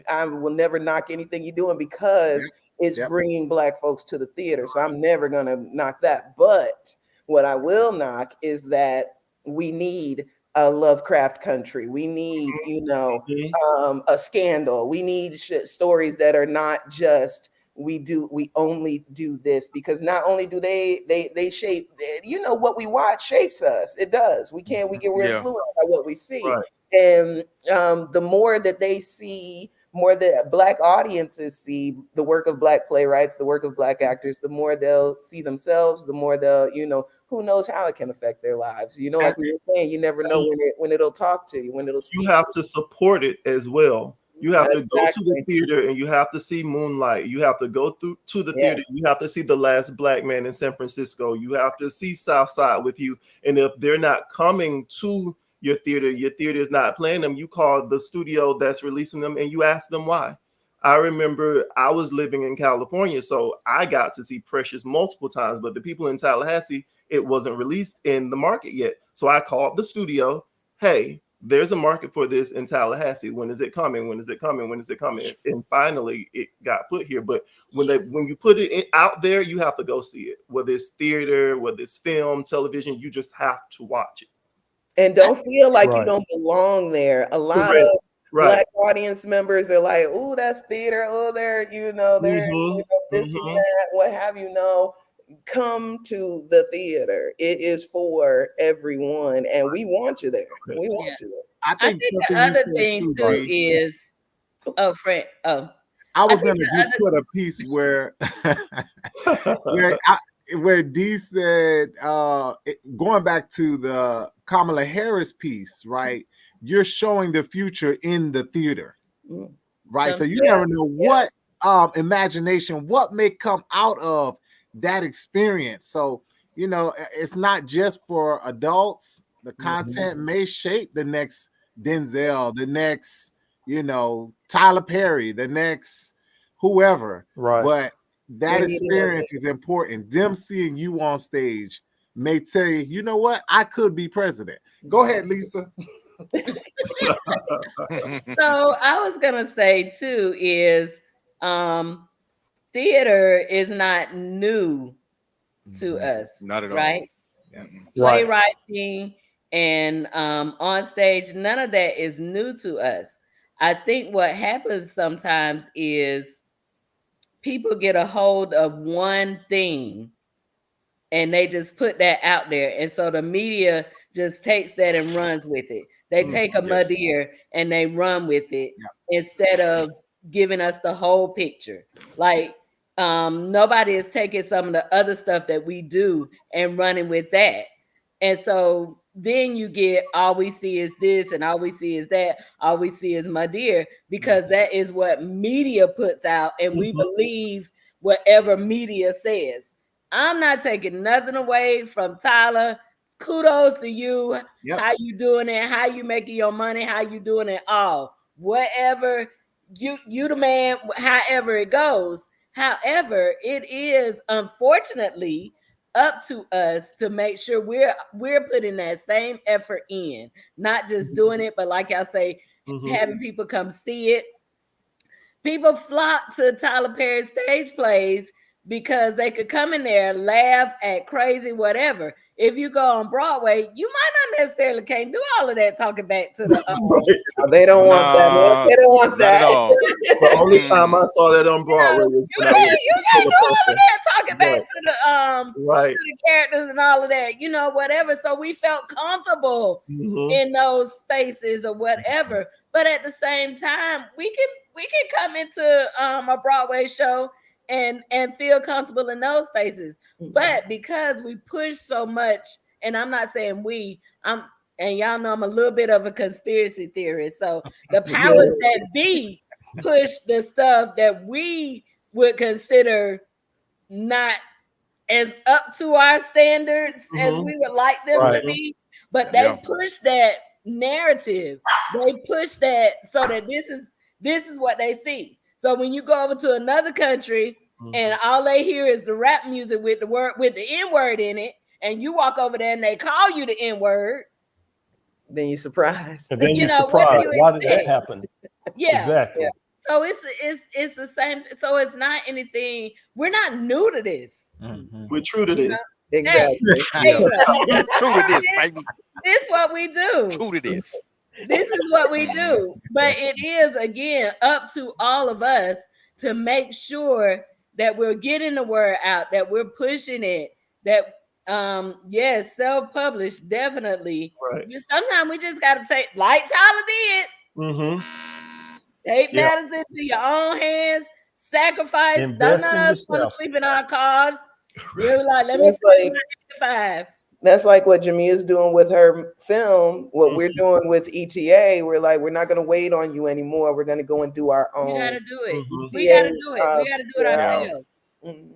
I will never knock anything you're doing because it's Yep. bringing Black folks to the theater. So I'm never gonna knock that. But what I will knock is that we need a Lovecraft Country. We need, Mhm. a Scandal. We need stories that are not just we only do this, because not only do they shape, what we watch shapes us. It does. We're Yeah. influenced by what we see. Right. And the more that they see, more that Black audiences see the work of Black playwrights, the work of Black actors, the more they'll see themselves, the more they'll, who knows how it can affect their lives. Like we were saying, you never know when it'll talk to you, when it'll You speak have to to support it as well. You have you. to go to the Exactly. theater and you have to see Moonlight. You have to go through to the Yeah. theater. You have to see The Last Black Man in San Francisco. You have to see South Side with You. And if they're not coming to your theater is not playing them, you call the studio that's releasing them and you ask them why. I remember I was living in California, so I got to see Precious multiple times, but the people in Tallahassee, it wasn't released in the market yet. So I called the studio, hey, there's a market for this in Tallahassee. When is it coming? When is it coming? When is it coming? And finally, it got put here. But when you put it out there, you have to go see it. Whether it's theater, whether it's film, television, you just have to watch it. And don't feel like you Right. don't belong there. A lot of Correct. Right. Black audience members are like, "Oh, that's theater. Oh, they're this and Mm-hmm. that. What have you? No, come to the theater. It is for everyone, and we want you there. We Yeah. want you there." I I think think the something you other said thing too, too D. is, oh, Frank. Oh, I I was think gonna the just other. put a piece where where D said going back to the Kamala Harris piece, right? You're showing the future in the theater, right? So you never know what imagination, what may come out of that experience. So it's not just for adults. The content may shape the next Denzel, the next Tyler Perry, the next whoever, Right. but that We need to know experience is important. Them seeing you on stage may tell you, you know what, I could be president. Go ahead, Lisa. So I was gonna say too is, theater is not new to us, Not at all. right? Right. Playwriting and on stage, none of that is new to us. I think what happens sometimes is people get a hold of one thing and they just put that out there. And so the media just takes that and runs with it. They take a Yes. mud ear and they run with it instead of giving us the whole picture. Like, nobody is taking some of the other stuff that we do and running with that. And so then you get, all we see is this and all we see is that, all we see is my dear, because that is what media puts out, and we believe whatever media says. I'm not taking nothing away from Tyler. Kudos to you. Yep. How you doing it? How you making your money? How you doing it all? Whatever, you the man, however it goes. However, it is unfortunately up to us to make sure we're putting that same effort in, not just doing it, but like I say, having people come see it. People flock to Tyler Perry stage plays because they could come in there, laugh at crazy whatever. If you go on Broadway, you might not necessarily can't do all of that talking back to the They don't want that. Nah, They don't want not that. at all. The only time I saw that on Broadway was you when I was can't do all of that talking back Right. to Right. the characters and all of that, whatever. So we felt comfortable in those spaces or whatever. But at the same time, we can come into a Broadway show and feel comfortable in those spaces. But because we push so much, and I'm not saying and y'all know I'm a little bit of a conspiracy theorist. So the powers that be push the stuff that we would consider not as up to our standards as we would like them to be, but they push that narrative. They push that so that this is what they see. So when you go over to another country and all they hear is the rap music with the N-word in it, and you walk over there and they call you the N-word, then you're surprised. And then you're what do surprised. you Why did expect? that happen? Yeah. Exactly. So it's the same. So it's not anything. We're not new to this. We're true to this. Exactly. Hey, True to this, baby. this is what we do. True to this. This is what we do. But it is, again, up to all of us to make sure that we're getting the word out, that we're pushing it, that yes, self-published, definitely. Right. Sometimes we just gotta take, like Tyler did, take matters into your own hands, sacrifice. Invest None in of us want to yourself. sleep in our cars. You're like, let me It's sleep like- at 5. That's like what Jamia's doing with her film. What we're doing with ETA, we're like, we're not going to wait on you anymore. We're going to go and do our own. We gotta do it. We ETA, gotta do it. We gotta do it ourselves.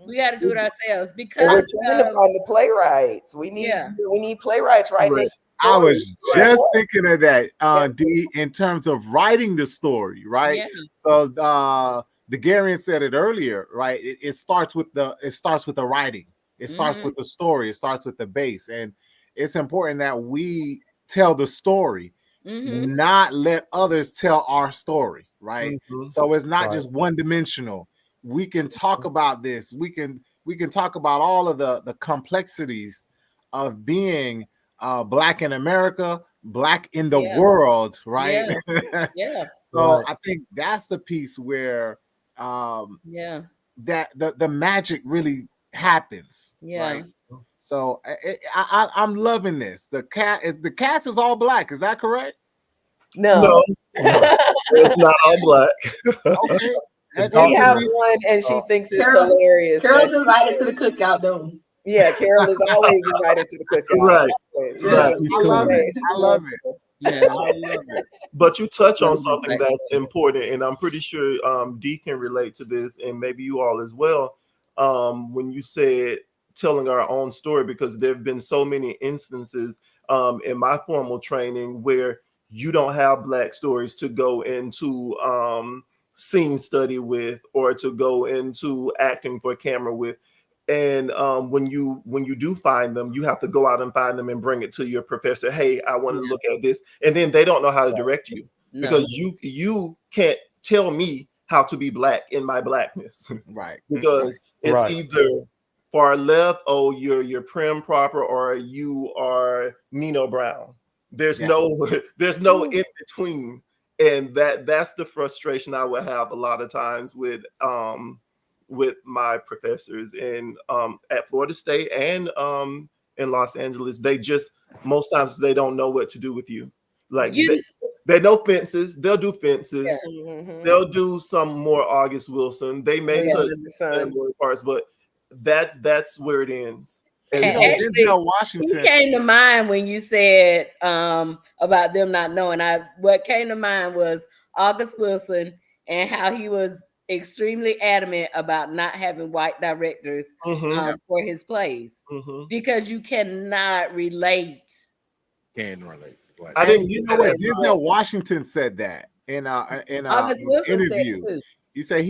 We gotta do it ourselves And because we're trying to find the playwrights. We need playwrights writing this I story. was just thinking of that, D, in terms of writing the story, right? Yeah. So the Garian said it earlier, right? It starts with the writing. It starts with the story. It starts with the base, and it's important that we tell the story, not let others tell our story, right? So it's not just one dimensional. We can talk about this. We can talk about all of the complexities of being Black in America, Black in the world, right? So I think that's the piece where that the magic really happens. Right? So I'm loving this. The cast is all Black. Is that correct? No. It's not all Black. Okay. We have one, and she thinks it's hilarious. Carol's invited to the cookout, though. Yeah, Carol is always invited to the cookout. Right. Always. Right. I love it. I love it. Yeah, I love it. But you touch on something that's important, and I'm pretty sure Dee can relate to this, and maybe you all as well. When you said telling our own story, because there have been so many instances in my formal training where you don't have Black stories to go into scene study with, or to go into acting for camera with. And when you do find them, you have to go out and find them and bring it to your professor. Hey, I want to look at this, and then they don't know how to direct you because you can't tell me how to be Black in my Blackness, right? Because it's either far left, oh, you're prim proper, or you are Nino Brown. There's no in between, and that's the frustration I would have a lot of times with my professors in at Florida State and in Los Angeles. They just most times they don't know what to do with you. Like they know fences, they'll do fences, they'll do some more August Wilson. They may touch some parts, but that's where it ends. And actually, Washington he came to mind when you said about them not knowing. What came to mind was August Wilson and how he was extremely adamant about not having white directors for his plays because you cannot relate. I didn't. You know what? Denzel Washington said that in an interview. He said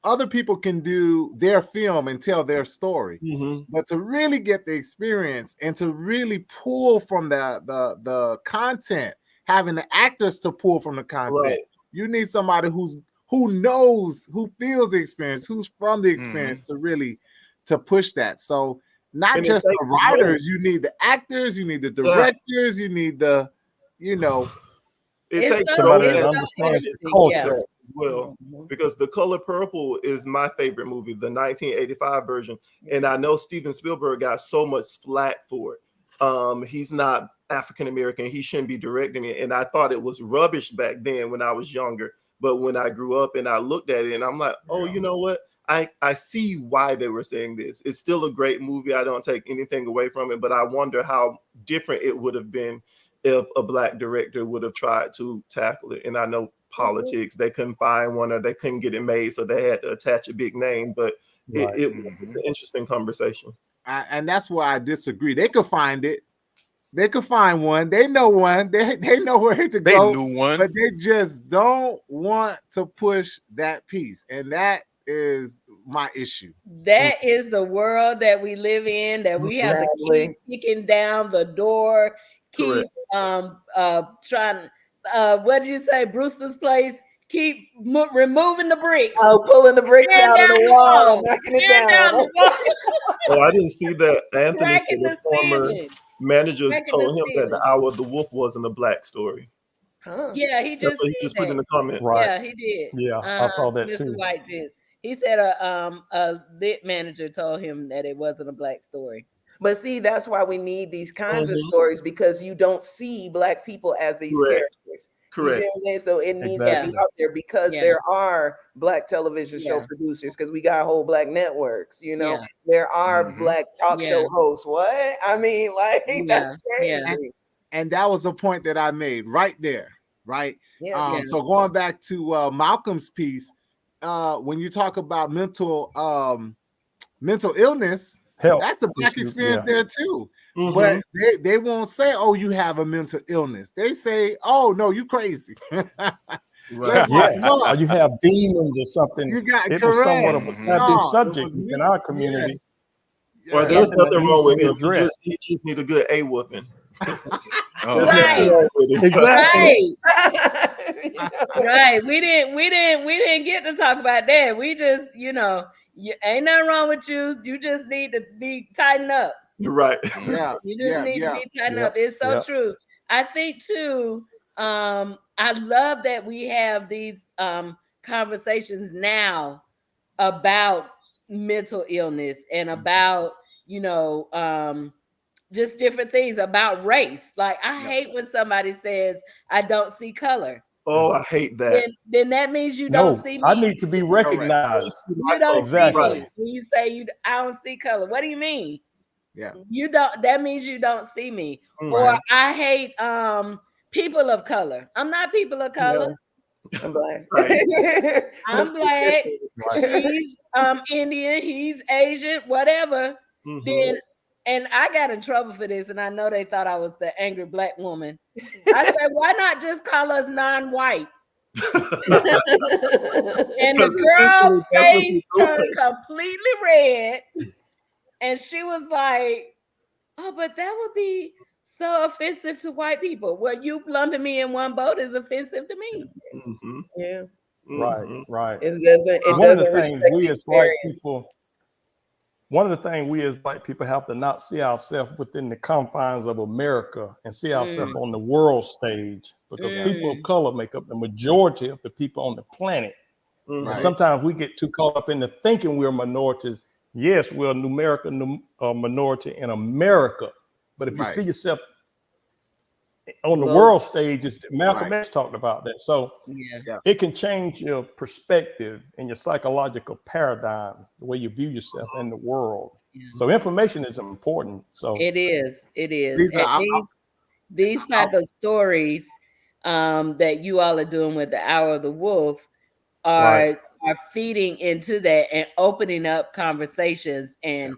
other people can do their film and tell their story, Mm-hmm. but to really get the experience and to really pull from the content, having the actors to pull from the content, Right. you need somebody who knows, who feels the experience, who's from the experience to really to push that. So not And it just the takes both. writers, you need the actors, you need the directors, you need the, you know, It It's takes so- Somebody both that it's so understands the interesting, culture. as well, because The Color Purple is my favorite movie, the 1985 version, and I know Steven Spielberg got so much flack for it. He's not African American, he shouldn't be directing it, and I thought it was rubbish back then when I was younger. But when I grew up and I looked at it, and I'm like, oh, you know what? I see why they were saying this. It's still a great movie. I don't take anything away from it, but I wonder how different it would have been if a Black director would have tried to tackle it. And I know politics, they couldn't find one or they couldn't get it made, so they had to attach a big name. But Right. it was an interesting conversation. and that's where I disagree. They could find it. They could find one. They know one. They know where to They go. knew one. But they just don't want to push that piece, and that is my issue. That is the world that we live in, that we have to Exactly. keep kicking down the door, keep trying what did you say, Brewster's Place, keep removing the bricks. Oh, pulling the bricks Tearing out of down the the wall wall, and knocking it tearing down down. the wall, Oh, I didn't see that. Anthony said cracking the the former ceiling. manager Cracking told the him that The ceiling. Hour of the Wolf wasn't a Black story. Huh. Yeah, he That's just what he did just that. put in the comments. Right. Yeah, he did. Yeah, I saw that Mr. too. White did. He said a lit manager told him that it wasn't a Black story. But see, that's why we need these kinds of Mhm. stories, because you don't see Black people as these Correct. characters. You Correct. see what I'm saying? So it needs to Exactly. be out there, because Yeah. there are Black television show Yeah. producers, because we got whole Black networks, you know. Yeah. There are Mhm. Black talk Yeah. show hosts. What? I mean, like, that's Yeah. crazy. And that was a point that I made right there, right? Yeah. Yeah. So going back to Malcolm's piece, when you talk about mental illness, Help that's the Black issues, experience yeah. there too. Mhm. But they won't say, "Oh, you have a mental illness." They say, "Oh, no, you crazy." Let's Yeah, not look. you have demons or something. You got It was somewhat of a correct. taboo No, it subject was within me- our community. yes. Or Yes. there's Something that nothing needs wrong to with be him. addressed. He just need a good A whooping. Oh, There's nothing Right. wrong with him. Exactly. Right. Right. We didn't get to talk about that. We just, ain't nothing wrong with you. You just need to be tightened up. You're right. Yeah, You just need to be tightened Yep. up. It's so Yep. true. I think too, I love that we have these conversations now about mental illness and about, just different things, about race. Like, I hate when somebody says, I don't see color. Oh, I hate that. Then that means you don't No, see me. I need to be recognized. You don't Exactly. see me. When you say I don't see color, what do you mean? yeah. You don't. That means you don't see me. Mm. Or I hate people of color. I'm not people of color. I'm Black. Right. I'm Black. Right. She's Indian. He's Asian. Whatever. Mhm. Then, and I got in trouble for this, and I know they thought I was the angry Black woman. I said, why not just call us non-white? And the Because girl's essentially that's what face you're turned doing. completely red. And she was like, oh, but that would be so offensive to white people. Well, you lumping me in one boat is offensive to me. Mhm. Yeah. Right. Mhm. Right. It doesn't One of the respect things the we as white experience. people, one of the things we as white people have to not see ourselves within the confines of America and see ourselves on the world stage, because people of color make up the majority of the people on the planet. Mhm. And sometimes we get too caught up into thinking we're minorities. Yes, we're a numerical minority in America, but if you Right. see yourself on the Well, world stage, Malcolm right. X talked about that. So Yeah. it can change your perspective and your psychological paradigm, the way you view yourself in the world. Yeah. So information is important. So It is. It is. These are- And these type of stories that you all are doing with the Hour of the Wolf are feeding into that and opening up conversations and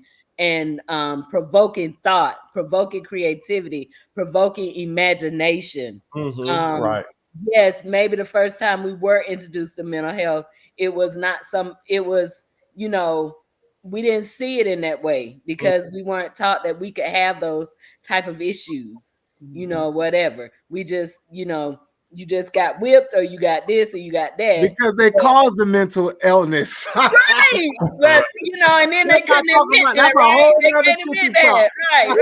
provoking thought, provoking creativity, provoking imagination. Mhm. Right. yes, maybe the first time we were introduced to mental health, it was not it was, you know, we didn't see it in that way because we weren't taught that we could have those type of issues, you know, whatever. We just, you know, you just got whipped or you got this or you got that. Because they cause the mental illness. Right. But, you know, and then they Let's not couldn't talk admit about- that, that's a right? whole They nother couldn't kitchen admit that. talk.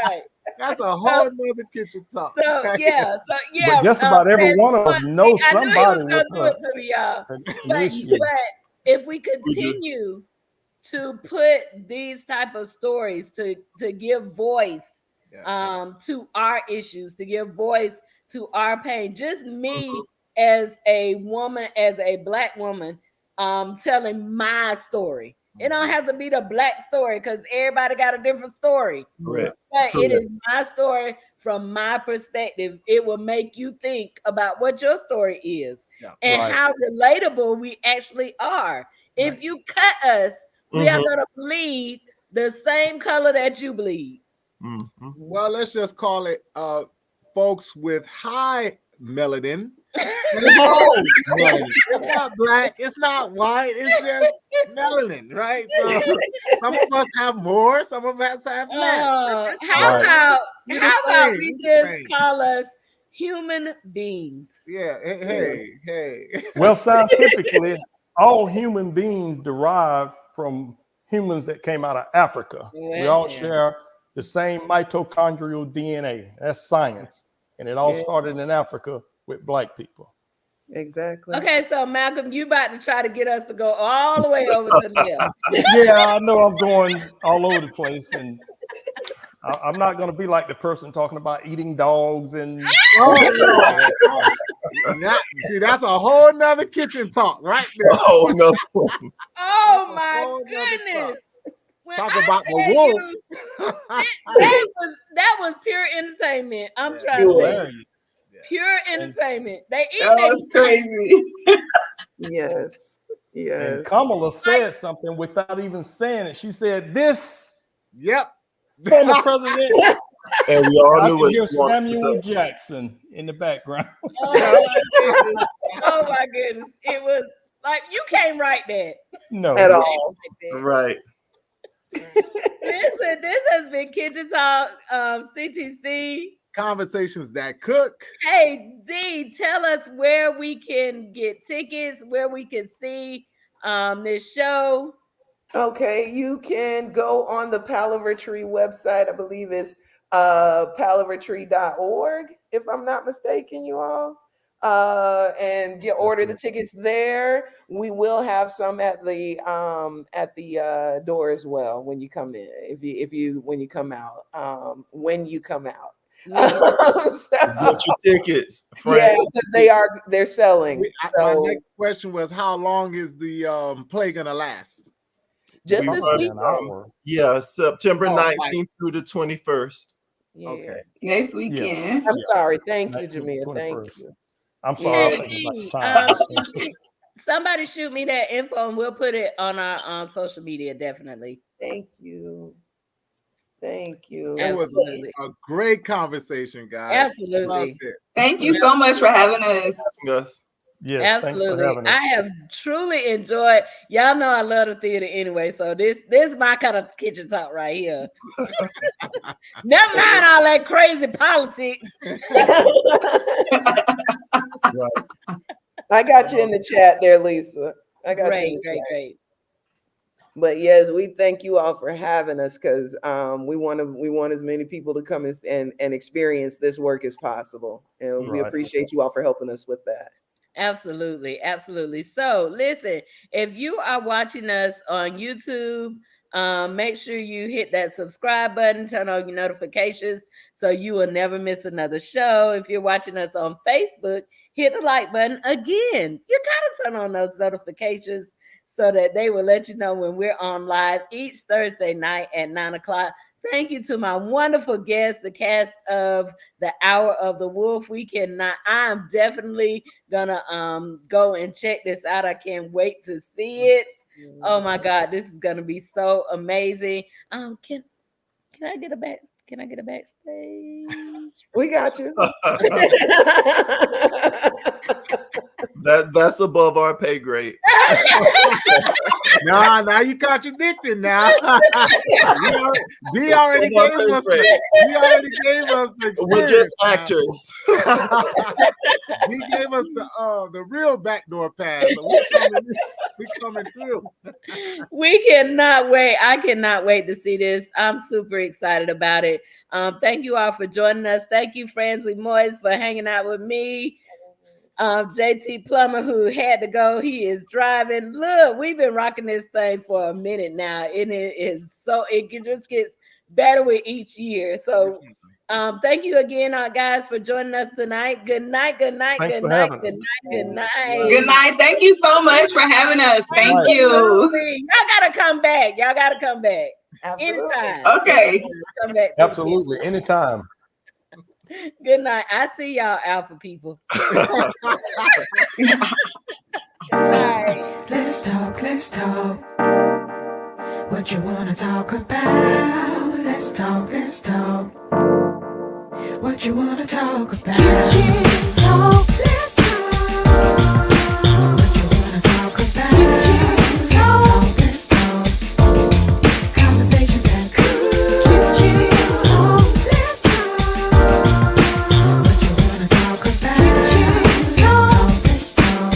Right. That's a whole nother kitchen talk. So yeah, But just about every one of us knows I knew he somebody was gonna with do it to me, y'all. an But issue. if we continue to put these type of stories to give voice to our issues, to give voice to our pain, just me as a woman, as a Black woman, telling my story. It don't have to be the Black story because everybody got a different story. Correct. But it is my story from my perspective. It will make you think about what your story is and how relatable we actually are. If you cut us, we are going to bleed the same color that you bleed. Well, let's just call it folks with high melanin. It's not black, it's not white, it's just melanin, right? So some of us have more, some of us have less. How about we just call us human beings? Yeah. Hey. Well, scientifically, all human beings derive from humans that came out of Africa. We all share the same mitochondrial DNA. That's science. And it all started in Africa with Black people. Exactly. Okay, so Malcolm, you about to try to get us to go all the way over to the left. Yeah, I know I'm going all over the place, and I'm not going to be like the person talking about eating dogs and. See, that's a whole nother kitchen talk, right there. Oh no! Oh my goodness! Talk about the wolf. that was pure entertainment. I'm trying to tell you. Pure entertainment. They eat that crazy. Yes. And Kamala said something without even saying it. She said, "This." Yep. Former president. And we all knew what Samuel Jackson in the background. Oh my goodness. It was like you can't write that. No. At all. Right. Listen, this has been Kitchen Talk, CTC. Conversations that cook. Hey, D, tell us where we can get tickets, where we can see this show. Okay, you can go on the Palaver Tree website. I believe it's palavertree.org, if I'm not mistaken, you all. And order the tickets there. We will have some at the door as well when you come in. When you come out. So, get your tickets, Frank. Yeah, because they're selling. My next question was, how long is the play gonna last? Just this weekend. Yeah, September 19th through the 21st. Yeah. Okay. Next weekend. I'm sorry. Thank you, Jamia. Thank you. I'm sorry. Somebody shoot me that info and we'll put it on our social media, definitely. Thank you. Thank you. It was a great conversation, guys. Absolutely. Thank you so much for having us. Yes. Yes, absolutely. I have truly enjoyed. Y'all know I love the theater anyway, so this is my kind of kitchen talk right here. Never mind all that crazy politics. I got you in the chat there, Lisa. I got you in the chat. Great. But yes, we thank you all for having us because we want as many people to come and experience this work as possible, and we appreciate you all for helping us with that. Absolutely. So listen, if you are watching us on YouTube, make sure you hit that subscribe button, turn on your notifications so you will never miss another show. If you're watching us on Facebook, hit the like button again. You gotta turn on those notifications so that they will let you know when we're on live each Thursday night at 9:00. Thank you to my wonderful guests, the cast of The Hour of the Wolf. I'm definitely gonna go and check this out. I can't wait to see it. Oh my God, this is gonna be so amazing. Can I get a Can I get a backstage? We got you. That's above our pay grade. Now you contradicting now. D already gave us the experience. We're just actors. He gave us the real backdoor pass. So we coming through. We cannot wait. I cannot wait to see this. I'm super excited about it. Thank you all for joining us. Thank you, Fransley Moyes, for hanging out with me. JT Plummer, who had to go, he is driving. Look, we've been rocking this thing for a minute now, and it just gets better with each year. So thank you again, guys, for joining us tonight. Good night, good night, Thanks good for night, having good us. night, good night. Good night. Thank you so much for having us. Thank you. Y'all gotta come back. Y'all gotta come back. Absolutely. Anytime. Okay. Come back to the Absolutely. Anytime. kitchen. Good night. I see y'all, Alpha people. Bye. Let's talk, let's talk. What you wanna talk about? Let's talk, let's talk. What you wanna talk about? Kitchen talk, let's talk. What you wanna talk about? Kitchen talk, let's talk. Conversations that cool. Kitchen talk, let's talk. What you wanna talk about? Kitchen talk, let's talk.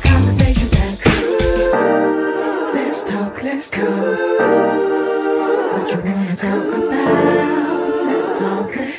Conversations that cool. Let's talk, let's talk. What you wanna talk about? Let's talk, let's